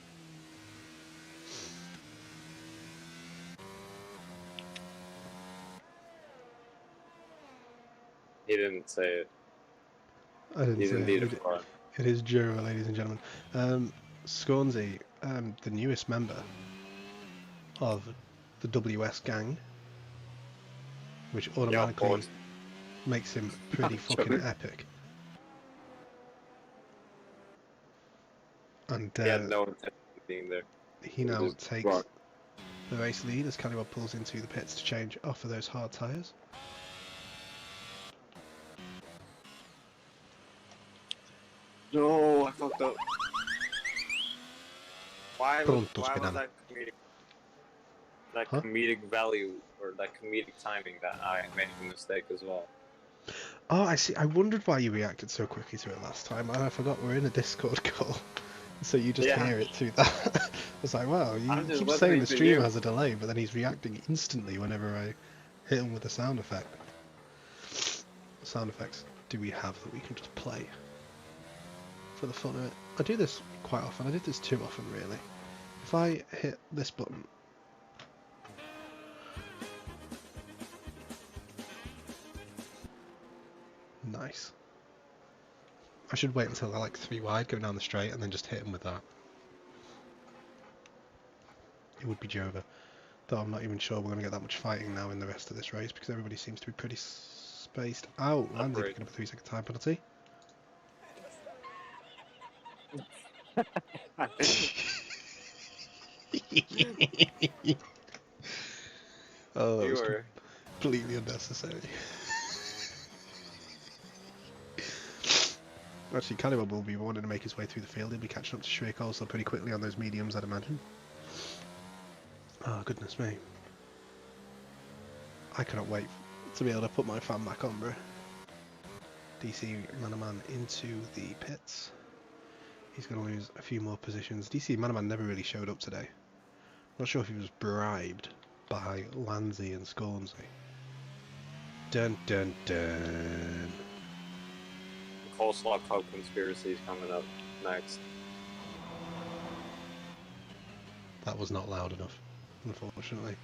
He didn't say it. I didn't He say didn't it. need it for it. It is Jura, ladies and gentlemen. Scornsy, the newest member of the WS gang, which automatically boys. makes him pretty fucking epic. And He had no intention of being there. he It now was takes wrong. the race lead as Callywell pulls into the pits to change off of those hard tyres. No, I fucked up. Why was Pronto, that Spinana. Huh? comedic value or that comedic timing that I made a mistake as well? Oh, I see. I wondered why you reacted so quickly to it last time, and I forgot we're in a Discord call. So you just Yeah. hear it through that. I was like, wow, you I'm just keep listening saying the to stream you. has a delay, but then he's reacting instantly whenever I hit him with a sound effect. What sound effects do we have that we can just play for the fun of it? I do this quite often. I did this too often, really. If I hit this button, nice. I should wait until they're like 3 wide going down the straight and then just hit him with that. It would be Jova. Though I'm not even sure we're going to get that much fighting now in the rest of this race because everybody seems to be pretty spaced out. Landy picking up a 3-second time penalty. Oh, that You was were. completely unnecessary. Actually, Callywell will be wanting to make his way through the field. He'll be catching up to Shrek also pretty quickly on those mediums, I'd imagine. Oh, goodness me. I cannot wait to be able to put my fan back on, bro. DC Manaman into the pits. He's going to lose a few more positions. DC Manaman never really showed up today. Not sure if he was bribed by Landsey and Scornsey. Dun dun dun. Coleslaw Cup conspiracy is coming up next. That was not loud enough, unfortunately.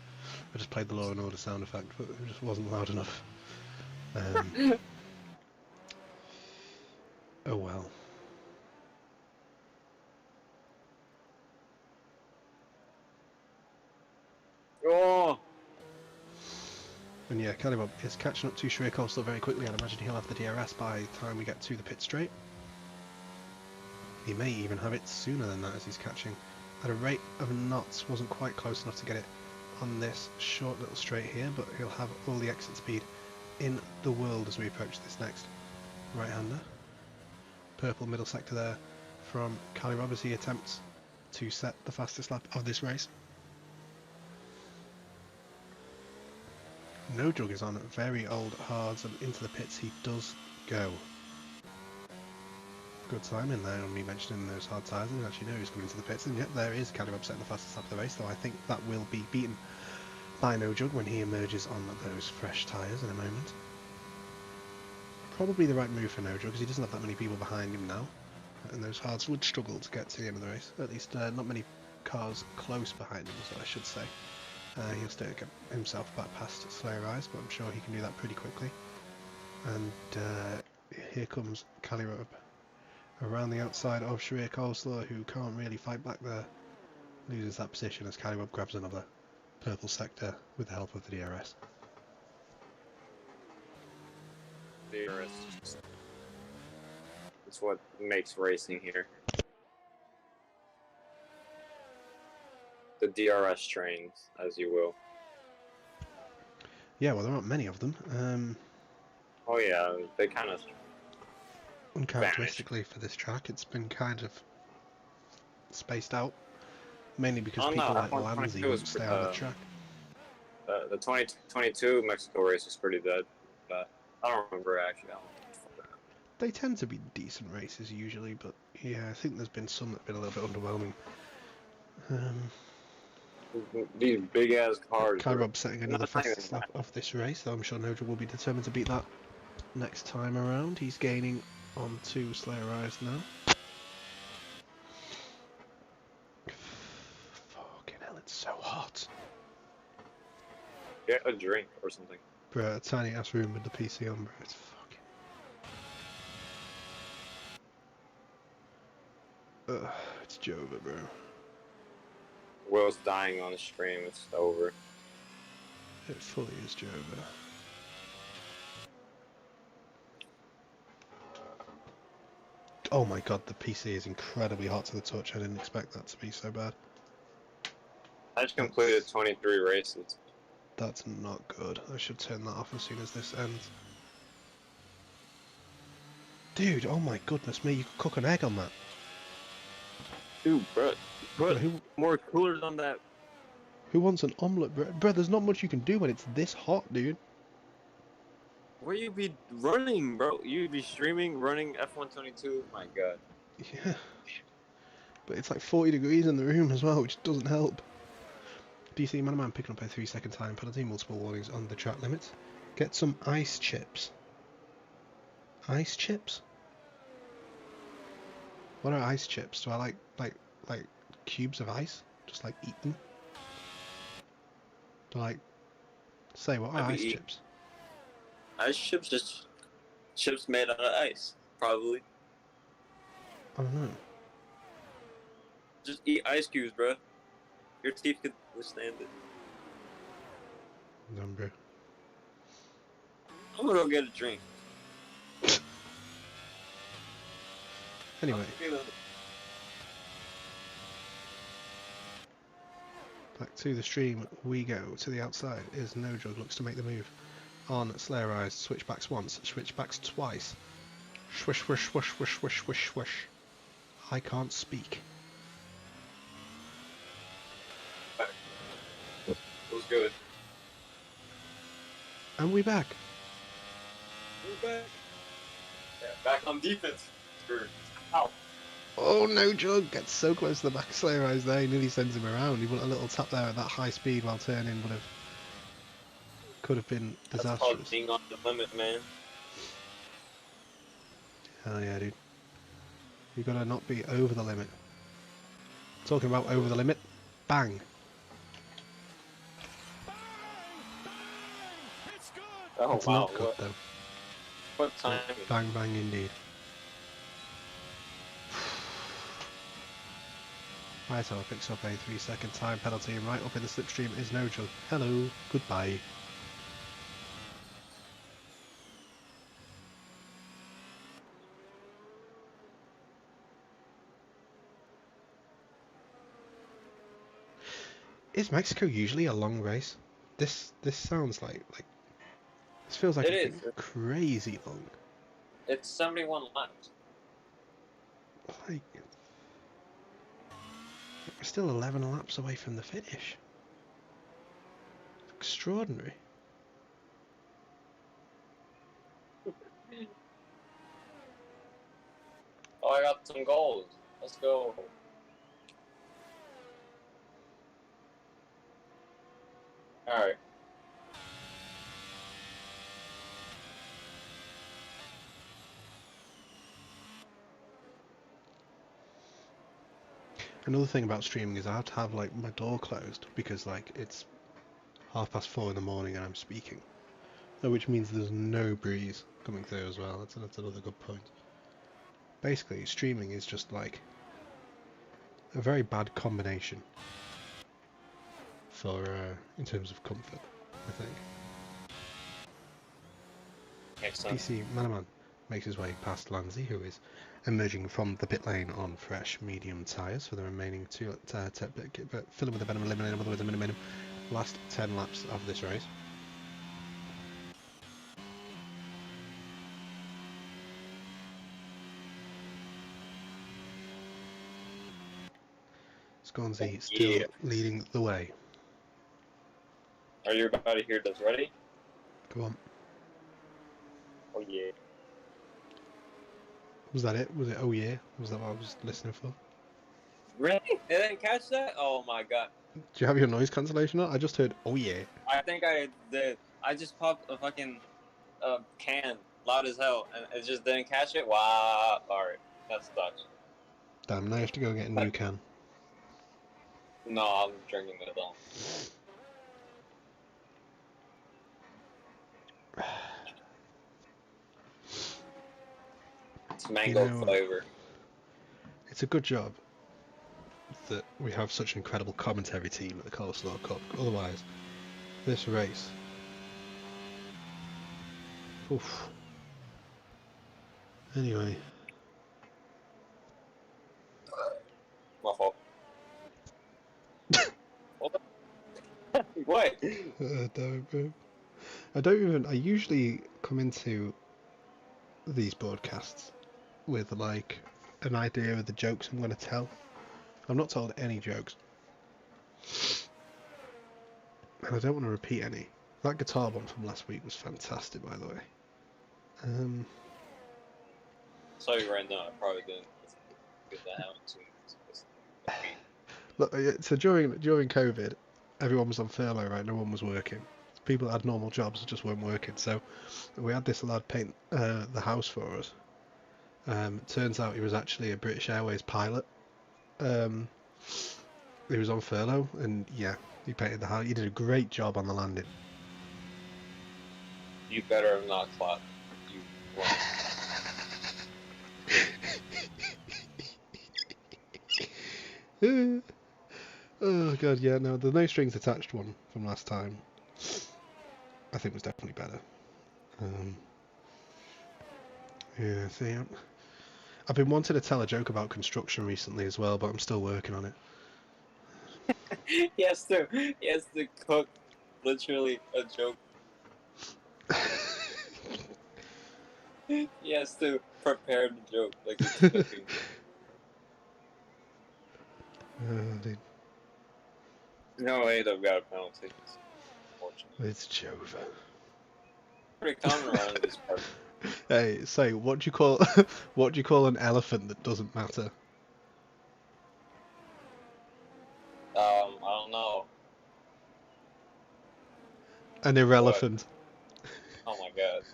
I just played the Law and Order sound effect, but it just wasn't loud enough. Oh well. Oh! And yeah, Callywell is catching up to Shrek Coleslaw very quickly. I'd imagine he'll have the DRS by the time we get to the pit straight. He may even have it sooner than that as he's catching at a rate of knots. Wasn't quite close enough to get it on this short little straight here, but he'll have all the exit speed in the world as we approach this next right-hander. Purple middle sector there from Callywell as he attempts to set the fastest lap of this race. No Jug is on very old hards and into the pits he does go. Good timing there on me mentioning those hard tyres. I didn't actually know he was coming into the pits, and yet there is Callywell setting the fastest lap of the race, though I think that will be beaten by No Jug when he emerges on those fresh tyres in a moment. Probably the right move for No Jug because he doesn't have that many people behind him now, and those hards would struggle to get to the end of the race. At least not many cars close behind him, is what I should say. He'll still get himself back past Slayer Eyes, but I'm sure he can do that pretty quickly. And here comes Calirob around the outside of Sharir Coleslaw, who can't really fight back there. Loses that position as Calirob grabs another purple sector with the help of the DRS. DRS. It's what makes racing here. The DRS trains, as you will. Yeah, well, there aren't many of them. Oh yeah, they kind of Uncharacteristically for this track, it's been kind of spaced out, mainly because Oh, people no, like F1 Lanzi 22 won't stay on the track. the 2022 Mexico race was pretty good, but I don't remember actually. They tend to be decent races usually, but yeah, I think there's been some that have been a little bit underwhelming. These big ass cars. Calirob setting another not fastest even lap of this race, though I'm sure Nodra will be determined to beat that next time around. He's gaining onto Slayer Eyes now. Fucking hell, it's so hot. Get a drink or something. Bro, a tiny ass room with the PC on, bro. It's fucking... Ugh, it's Jova, bro. Will's dying on the stream. It's over. It fully is Jova. Oh my god, the PC is incredibly hot to the touch. I didn't expect that to be so bad. I just completed 23 races. That's not good. I should turn that off as soon as this ends. Dude, oh my goodness me, you could cook an egg on that. Dude, bro, put Who, more coolers on that. who wants an omelette, bro? Bro, there's not much you can do when it's this hot, dude. Where you be running, bro? You be streaming, running F122. My god. Yeah. But it's like 40 degrees in the room as well, which doesn't help. DC man picking up a 3-second time penalty, multiple warnings on the track limits. Get some ice chips. Ice chips? What are ice chips? Do I like cubes of ice? Just like eat them? Do I like say what are ice chips? Ice chips, just chips made out of ice, probably. I don't know. Just eat ice cubes, bro. Your teeth could withstand it. Dumb, bro. I'm gonna go get a drink. Anyway, back to the stream we go. To the outside is No Drug, looks to make the move on Slayer Eyes. Switchbacks once, switchbacks twice. Swish, swish, swish, swish, swish, swish, swish. I can't speak. Was good. And we back. We're back. Yeah, back on defense. Ow. Oh, No Drug gets so close to the back of Slayer Eyes there, he nearly sends him around. He wanted a little tap there at that high speed while turning, could have been disastrous. That's called being on the limit, man. Hell yeah, dude. You gotta not be over the limit. Talking about over the limit, bang. Oh It's wow. not good though. What time? Bang bang indeed. Righto picks up a 3-second time penalty, and right up in the slipstream is No Drug. Hello, goodbye. Is Mexico usually a long race? This sounds like this feels like It it's is. crazy long. It's 71 laps. Like we're still 11 laps away from the finish. Extraordinary. Oh, I got some goals. Let's go. Alright. Another thing about streaming is I have to have like my door closed because like it's 4:30 in the morning and I'm speaking. which means there's no breeze coming through as well. That's another good point. Basically, streaming is just like a very bad combination for in terms of comfort, I think. Excellent. PC Manaman makes his way past Lanzi, who is emerging from the pit lane on fresh medium tyres for the remaining two fill him with a venom, eliminate him with a minimum last 10 laps of this race. Sconzi still leading the way. Are you about to hear this? Ready? Go on. Oh yeah. Was that it? Was it oh yeah? Was that what I was listening for? Really? They didn't catch that? Oh my god. Do you have your noise cancellation on? I just heard oh yeah. I think I did. I just popped a fucking can loud as hell and it just didn't catch it. Wow. Alright. That sucks. Damn, now you have to go get a new can. No, I'm drinking it all. It's mango flavor. It's a good job that we have such an incredible commentary team at the Coleslaw Cup. Otherwise, this race... Oof. Anyway. My fault. What? I usually come into these broadcasts with like an idea of the jokes I'm going to tell. I'm not told any jokes. And I don't want to repeat any. That guitar one from last week was fantastic, by the way. Sorry right now, I probably didn't get that out too much. Look, so during COVID, everyone was on furlough, right? No one was working. People that had normal jobs just weren't working. So we had this lad paint the house for us. Turns out he was actually a British Airways pilot. He was on furlough, and yeah, he painted the house. He did a great job on the landing. You better have not clapped. You won. Oh god, yeah, no, the no strings attached one from last time I think was definitely better. Yeah, see, I've been wanting to tell a joke about construction recently as well, but I'm still working on it. He has to cook literally a joke. He has to prepare the joke like it's cooking. Dude. No way they've got a penalty. Unfortunately. It's Jova. Pretty common around this part. Hey, say, what do you call an elephant that doesn't matter? I don't know. An irrelevant. Oh my god.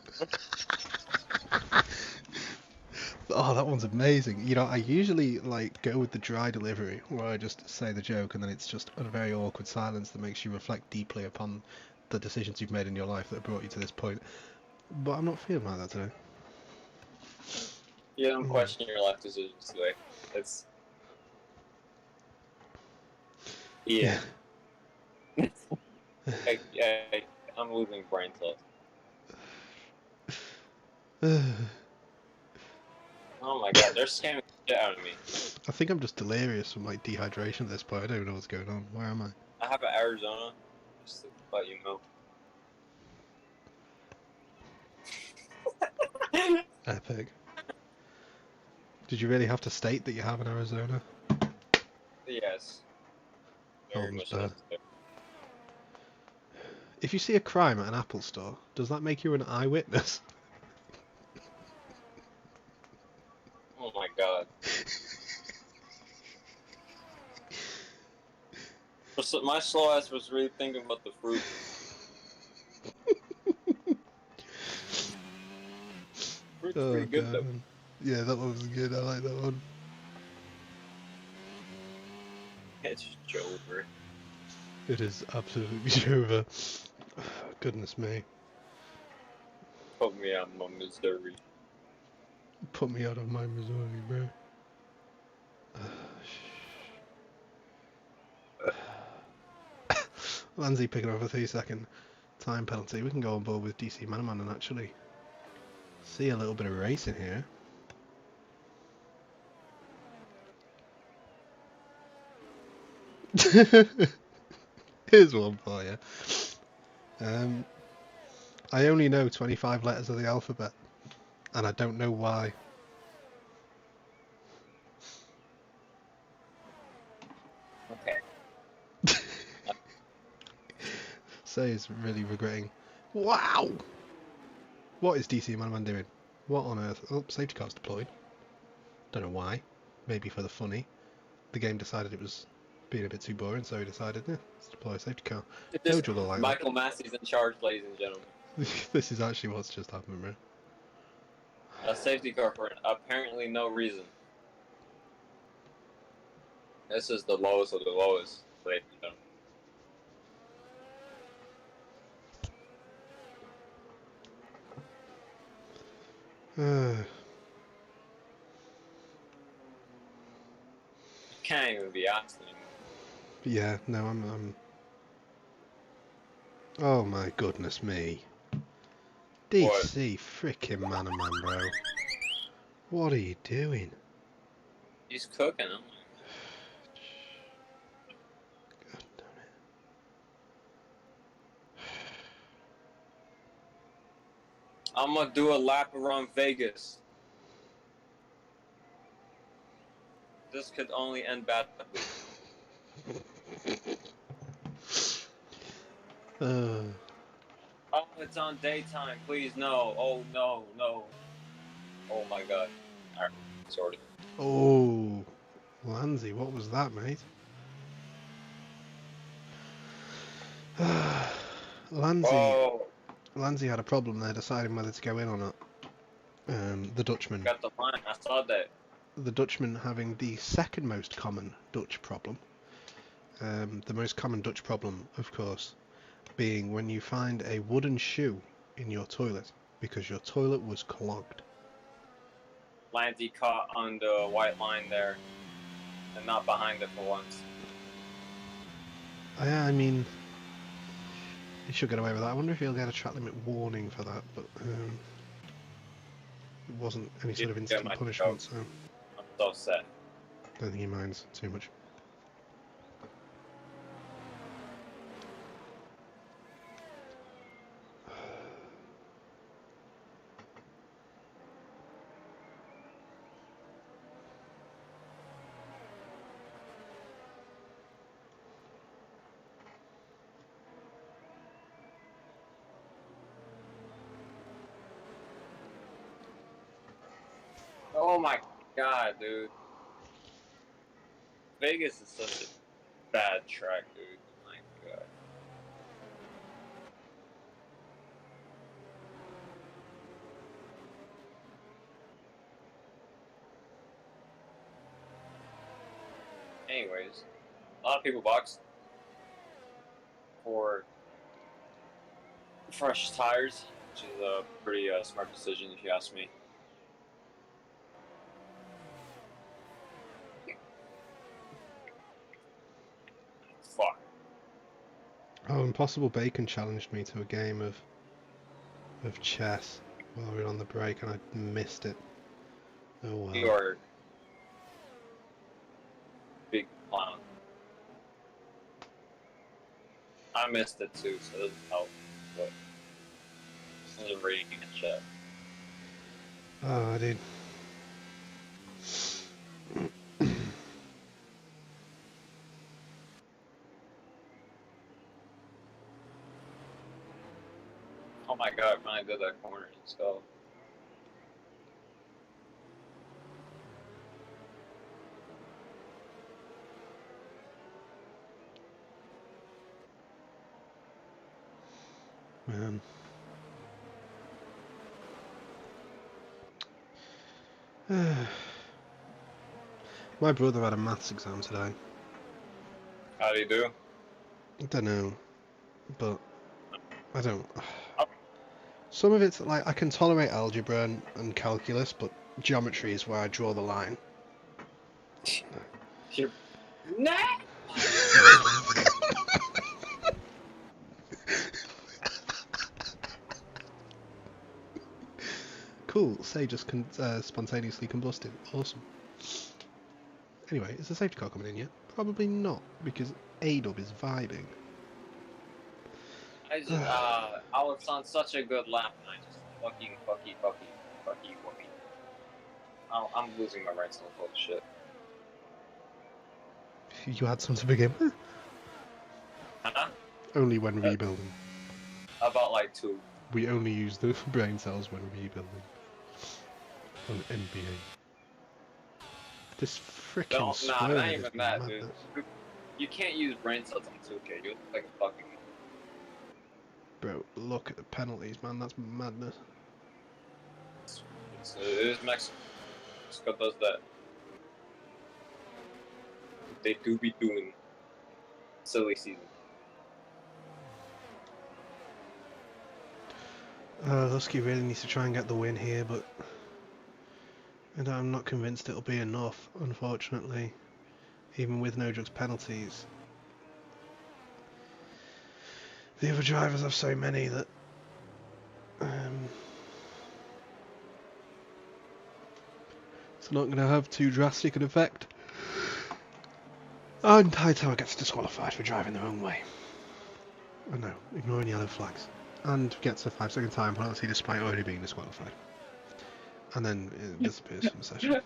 Oh, that one's amazing. You know, I usually like go with the dry delivery, where I just say the joke, and then it's just a very awkward silence that makes you reflect deeply upon the decisions you've made in your life that have brought you to this point. But I'm not feeling like that today. You don't question your life decisions today. It's... Yeah. I'm losing brain cells. Oh my god, they're scamming the shit out of me. I think I'm just delirious from like dehydration at this point. I don't even know what's going on. Where am I? I have an Arizona, just to let you know. Epic. Did you really have to state that you have an Arizona? Yes. Very much bad. necessary. If you see a crime at an Apple store, does that make you an eyewitness? Oh my god. My slow ass was really thinking about the fruit. Fruit's pretty good though. Man. Yeah, that one was good. I like that one. It's Jover. It is absolutely over. Goodness me. Put me on my misery. Put me out of my misery, bro. Lanzi picking up a 3-second time penalty. We can go on board with DC Manaman and actually see a little bit of racing here. Here's one for you. I only know 25 letters of the alphabet, and I don't know why. Okay. Say is really regretting. Wow! What is DC Manaman doing? What on earth? Oh, safety car's deployed. Don't know why. Maybe for the funny. The game decided it was being a bit too boring, so he decided, let's deploy a safety car. No juggle like Michael Massey's in charge, ladies and gentlemen. that. This is actually what's just happened, bro. A safety car for apparently no reason. This is the lowest of the lowest, ladies and gentlemen. Can't even be asked anymore. Yeah, no, I'm... Oh my goodness me. DC freaking Manaman, bro. What are you doing? He's cooking them. God damn it. I'm gonna do a lap around Vegas. This could only end badly. Oh, it's on daytime. Please, no. Oh, no, no. Oh, my God. Alright, sorted. Oh, Lanzi, what was that, mate? Lanzi, Oh, Lanzi had a problem there deciding whether to go in or not. The Dutchman. got the line. I saw that. The Dutchman having the second most common Dutch problem. The most common Dutch problem, of course, being when you find a wooden shoe in your toilet because your toilet was clogged. Lanty caught on the white line there and not behind it for once. I mean, he should get away with that. I wonder if he'll get a track limit warning for that, but it wasn't any sort of instant punishment, so I'm so sad. don't think he minds too much. Oh my God, dude. Vegas is such a bad track, dude. My God. Anyways, a lot of people boxed for fresh tires, which is a pretty smart decision if you ask me. Fuck. Oh, Impossible Bacon challenged me to a game of chess while we were on the break, and I missed it. Oh well. You are big clown. I missed it too, so it doesn't help. But I was reading a chat. Oh, I did. Oh my God, when I did that corner, let's go. Man. My brother had a maths exam today. How do you do? I don't know, but I don't. Some of it's like I can tolerate algebra and calculus, but geometry is where I draw the line. You're... Nah! Cool, say just spontaneously combusted. Awesome. Anyway, is the safety car coming in yet? Probably not, because A-Dub is vibing. I was on such a good lap, and I just fucking. I'm losing my rights on full shit. You had some to begin with? Huh? Only when rebuilding. About like 2. We only use the brain cells when rebuilding. On NBA. This freaking Nah, swearing not is even that, madness. dude. You can't use brain cells on 2K. You look like a fucking. Bro, look at the penalties, man. That's madness. It is Mexico. Mexico does that. They do be doing silly season. Husky really needs to try and get the win here, but I'm not convinced it'll be enough, unfortunately. Even with no drugs penalties. The other drivers have so many that it's not going to have too drastic an effect. And Hightower gets disqualified for driving the wrong way. Oh no, ignoring yellow flags. And gets a 5-second time penalty despite already being disqualified. And then it disappears from the session.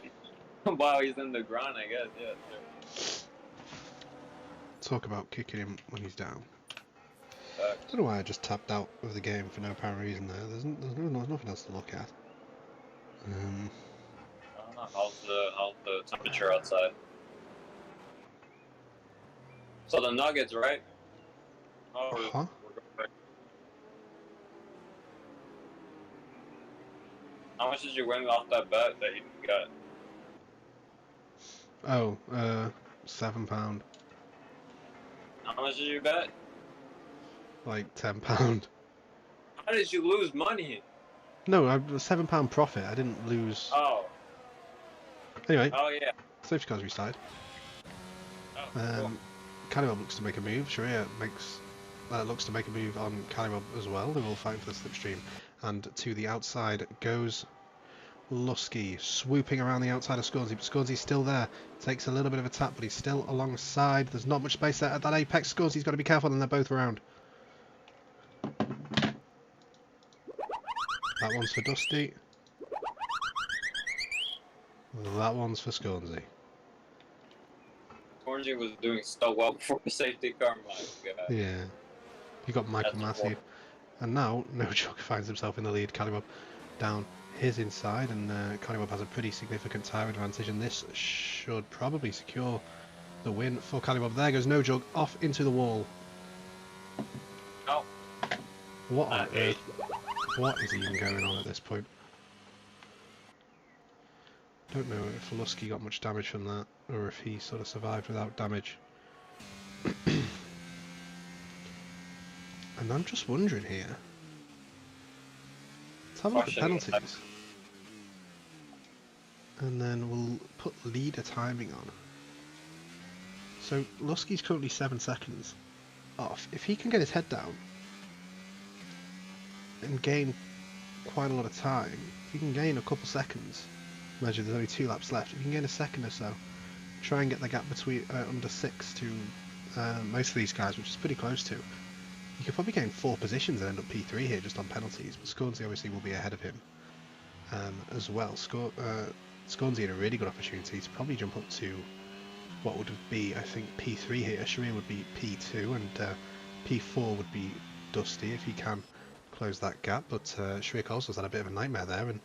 While he's in the ground, I guess, yeah. Sure. Talk about kicking him when he's down. I don't know why I just tapped out of the game for no apparent reason there. There's nothing else to look at. I don't know. How's the temperature outside? So the Nuggets, right? Oh, we're going back. How much did you win off that bet that you got? Oh, £7. How much did you bet? Like £10. How did you lose money? No, I was £7 profit. I didn't lose. Oh. Anyway, Oh yeah. safety cars restarted. Oh, cool. Calibob looks to make a move. Sharia looks to make a move on Calibob as well. They're all fighting for the slipstream. And to the outside goes Lusky, swooping around the outside of Scornsy, but Scornsy's still there. Takes a little bit of a tap, but he's still alongside. There's not much space there at that apex. Scornsy's got to be careful, and they're both around. That one's for Dusty. That one's for Scornsy. Orangey was doing so well before the safety car. My God. Yeah. You got Michael Massey. And now, No Joke finds himself in the lead. Calibob down his inside, and Calibob has a pretty significant tyre advantage, and this should probably secure the win for Calibob. There goes No Joke off into the wall. Oh. What on earth? What is even going on at this point? Don't know if Lusky got much damage from that, or if he sort of survived without damage. And I'm just wondering here. Let's have a look at penalties. And then we'll put leader timing on. So Lusky's currently 7 seconds off. If he can get his head down and gain quite a lot of time, if he can gain a couple seconds, imagine there's only 2 laps left, if he can gain a second or so, try and get the gap between under 6 to most of these guys, which is pretty close to. You could probably gain 4 positions and end up P3 here just on penalties, but Scornsy obviously will be ahead of him as well. Scornsy had a really good opportunity to probably jump up to what would be, I think, P3 here. Sharia would be P2, and P4 would be Dusty if he can close that gap, but Sharia Coleslaw's had a bit of a nightmare there, and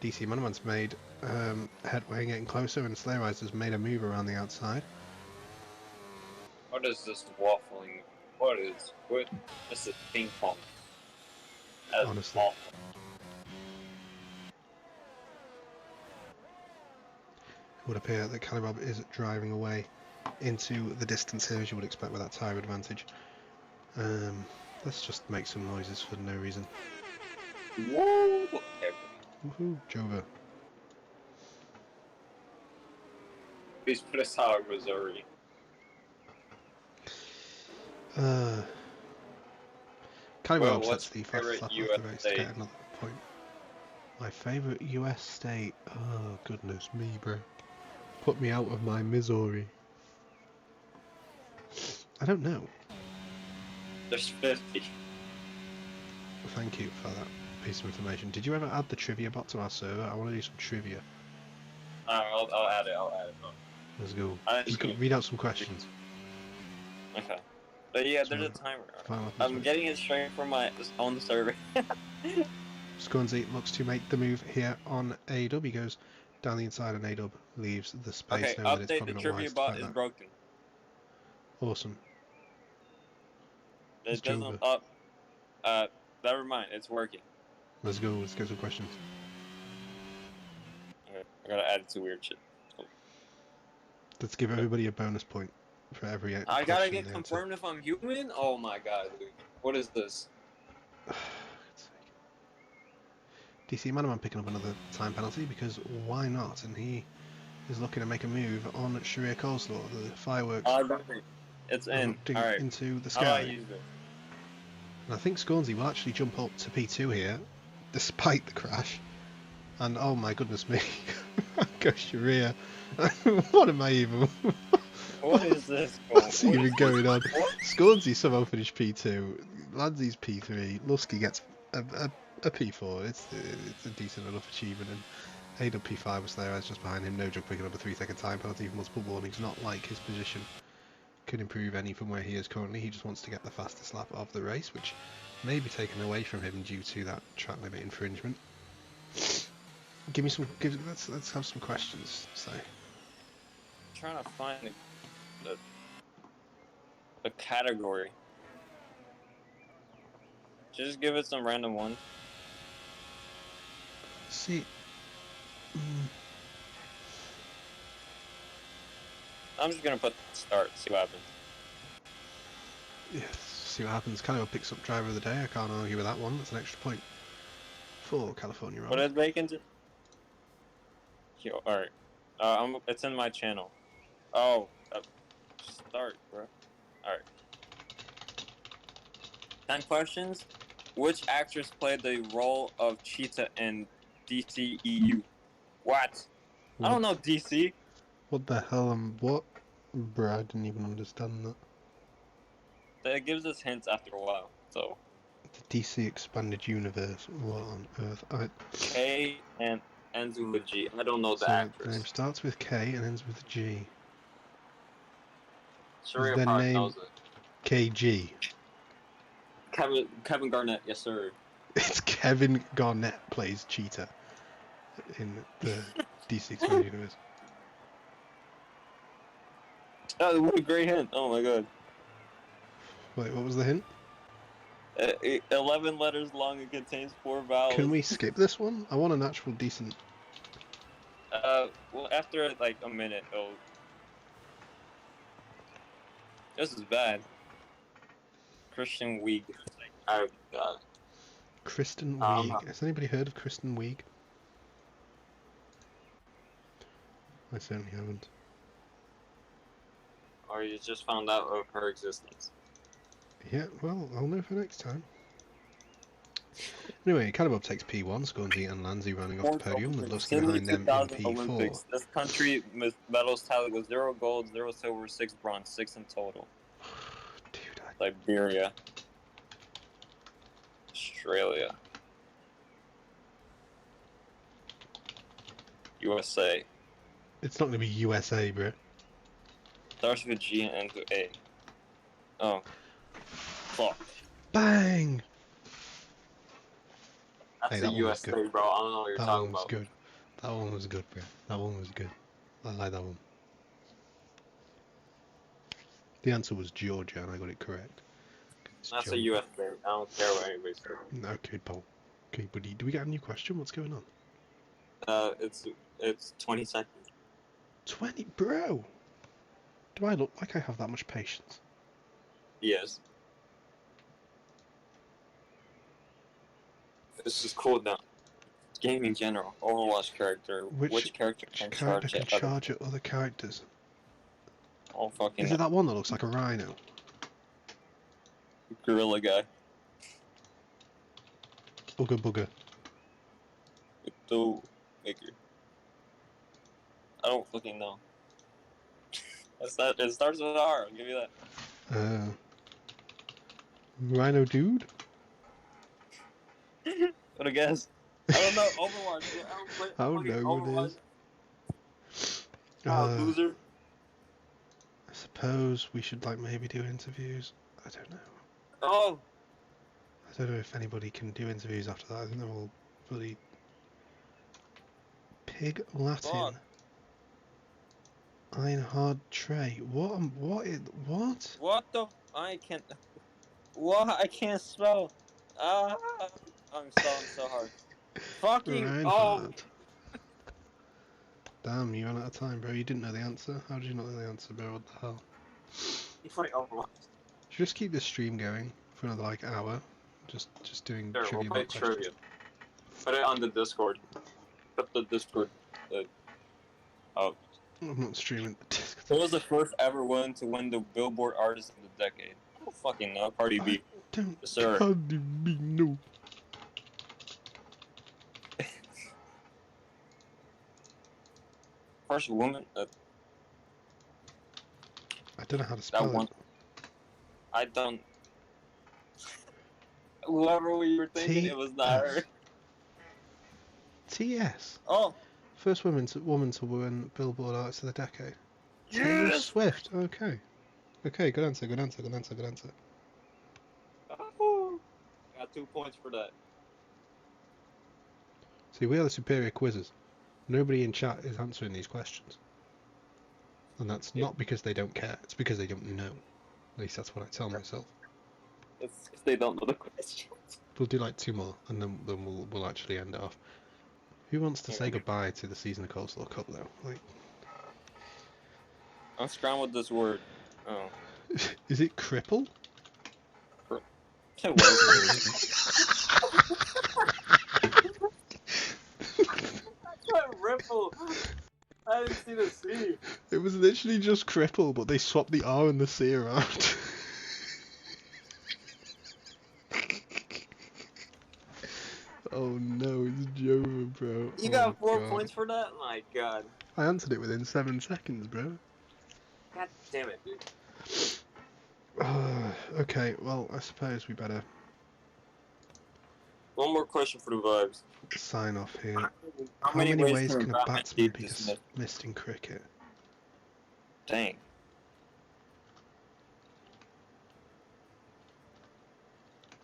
DC Monument's made headway getting closer, and Slayer Rise has made a move around the outside. What is this waffling? This is ping pong. That's honestly. awful. It would appear that Calibob is driving away into the distance here, as you would expect with that tyre advantage. Let's just make some noises for no reason. Whoa! Okay, Woohoo, Jova. please put us out of Missouri. Kind of Well, upsets what's the your fastest favorite lap U.S. of the race to state? get another point. My favourite US state? Oh, goodness me, bro. Put me out of my Missouri. I don't know. There's 50. Thank you for that piece of information. Did you ever add the trivia bot to our server? I want to do some trivia. I'll add it. I'll add it. Let's go. I Just see. read out some questions. Okay. But yeah, there's So, a timer. final lap is I'm ready. getting it straight from my own server. Sconesy looks to make the move here on A-Dub. He goes down the inside and A-Dub leaves the space, Okay, knowing that it's update. probably The not trivia wise to bot fight is that. broken. Awesome. It's It doesn't Jova. never mind. It's working. Let's go some questions. Okay, I gotta add two weird shit. Let's give everybody a bonus point for every I question gotta get they answer. confirmed if I'm human. Oh my god, dude. What is this? DC Manaman picking up another time penalty because why not? And he is looking to make a move on Sharia Coleslaw. The fireworks It's are in. erupting All right. into the How do I sky. use this? And I think Scornsy will actually jump up to P2 here, despite the crash. And oh my goodness me, goes Sharia. What am I even? What is this? What's even going on? Scornsy somehow finished P2, Lanzy's P3, Lusky gets a P4. It's a decent enough achievement, and AW P5 was there. I was just behind him. No joke, picking up a 3-second time penalty for multiple warnings. Not like his position could improve any from where he is currently. He just wants to get the fastest lap of the race, which may be taken away from him due to that track limit infringement. Give me some. Let's have some questions. So. Trying to find a category. Just give it some random one. See. I'm just gonna put start. See what happens. Yeah, see what happens. Callio picks up driver of the day. I can't argue with that one. That's an extra point for California. What is bacon? Yo, all right. It's in my channel. Oh, start, bro. All right. 10 questions. Which actress played the role of Cheetah in DCEU? What? I don't know DC. What the hell? What? Bro, I didn't even understand that. It gives us hints after a while. So. The DC expanded universe. What on earth? K and ends with G. I don't know the so actress. The name starts with K and ends with G. Sharia their probably name knows it. KG. Kevin Garnett, yes sir. It's Kevin Garnett plays Cheetah in the DC expanded universe. Oh, what a great hint! Oh my god. Wait, what was the hint? 11 letters long and contains 4 vowels. Can we skip this one? I want an actual decent. Well, after like a minute, this is bad. Christian Wiig. Oh god. Kristen Wiig. Has anybody heard of Kristen Wiig? I certainly haven't. Or you just found out of her existence. Yeah, well, I'll know for next time. Anyway, Cannibal takes P1, Scornsy and Lanzy running off the podium, with Lusky behind them in P4. Olympics. This country medals tally was 0 gold, 0 silver, 6 bronze, 6 in total. Dude, Liberia. Australia. USA. It's not going to be USA, bro. Starts with G and ends with A. Oh. Fuck. Bang! That's Hey, a that one was USA, good. bro. I don't know what you're That talking one was about. good. That one was good, bro. That one was good. I like that one. The answer was Georgia, and I got it correct. That's a USA. I don't care what anybody says. Okay, Paul. Okay, buddy. Do we get a new question? What's going on? It's 20 seconds. 20? Bro! Do I look like I have that much patience? Yes. This is cool now. Game in general. Overwatch character. Which character can character charge can at other? charge at other characters? Oh fucking Is it that one that looks like a rhino? gorilla guy. Bugger bugger. The maker. I don't fucking know. That's not. It starts with R. I'll give you that. Rhino dude? What a guess. I don't know. Overwatch. I don't play I don't fucking know who it Overwatch. is. Loser. I suppose we should like maybe do interviews. I don't know. Oh. I don't know if anybody can do interviews after that. I think they're all bloody pig Latin. Fuck. Einhard Trey. What? What? What the? I can't. What? I can't spell. I'm spelling so hard. Fucking. Oh. Reinhardt. Damn, you ran out of time, bro. You didn't know the answer. How did you not know the answer, bro? What the hell? You play Overwatch. Should we just keep this stream going for another like hour? Just doing Sure, trivia we'll play about questions. trivia. Put it on the Discord. Put the Discord. Oh. I'm not streaming the disc. Who was the first ever one to win the Billboard Artist of the Decade? I don't fucking know. Cardi B. Don't Yes, sir. Cardi B, no. First woman. I don't know how to spell That one. it. I don't. Whoever you were thinking, it was not her. TS. Oh. First woman to win Billboard Artist of the Decade. Taylor Yes. Swift. Okay. Okay. Good answer. Good answer. Good answer. Good answer. Oh. Got 2 points for that. See, we are the superior quizzes. Nobody in chat is answering these questions, and that's not because they don't care. It's because they don't know. At least that's what I tell myself. It's because they don't know the question. We'll do like 2 more, and then we'll actually end it off. Who wants to say goodbye to the season of Coleslaw Cup though? Like, I'm scrambled this word. Oh. is it cripple? It was. Ripple. I didn't see the C. It was literally just cripple, but they swapped the R and the C around. Oh no, it's Jova, bro. You Oh got 4 God. points for that? My God. I answered it within 7 seconds, bro. God damn it, dude. Okay, well, I suppose we better One more question for the vibes. sign off here. How How many ways can can a batsman be be dismissed in cricket? Dang.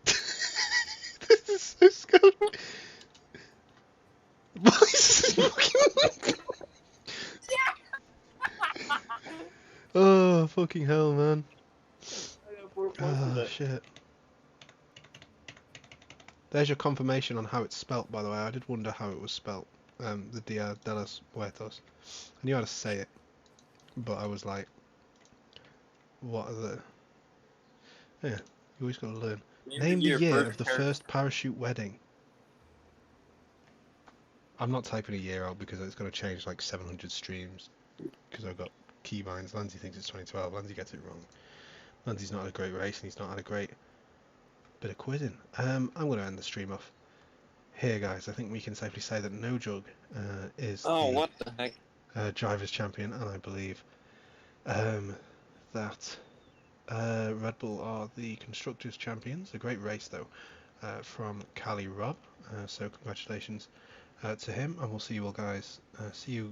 This is so scary. Why is this fucking... Oh, fucking hell, man. I got 4 points for Oh, that. shit. There's your confirmation on how it's spelt, by the way. I did wonder how it was spelt. The Dia de los Muertos. I knew how to say it, but I was like, what are the... Yeah, you always got to learn. Name the year of the first parachute wedding. I'm not typing a year out because it's going to change like 700 streams. Because I've got keybinds. Lanzi thinks it's 2012. Lanzi gets it wrong. Lanzi's not had a great race and he's not had a great bit of quizzing. I'm going to end the stream off here, guys. I think we can safely say that No Jug is what the heck? Drivers' Champion, and I believe that Red Bull are the Constructors' Champions. A great race, though, from Cali Rob. So congratulations to him, and we'll see you all guys. See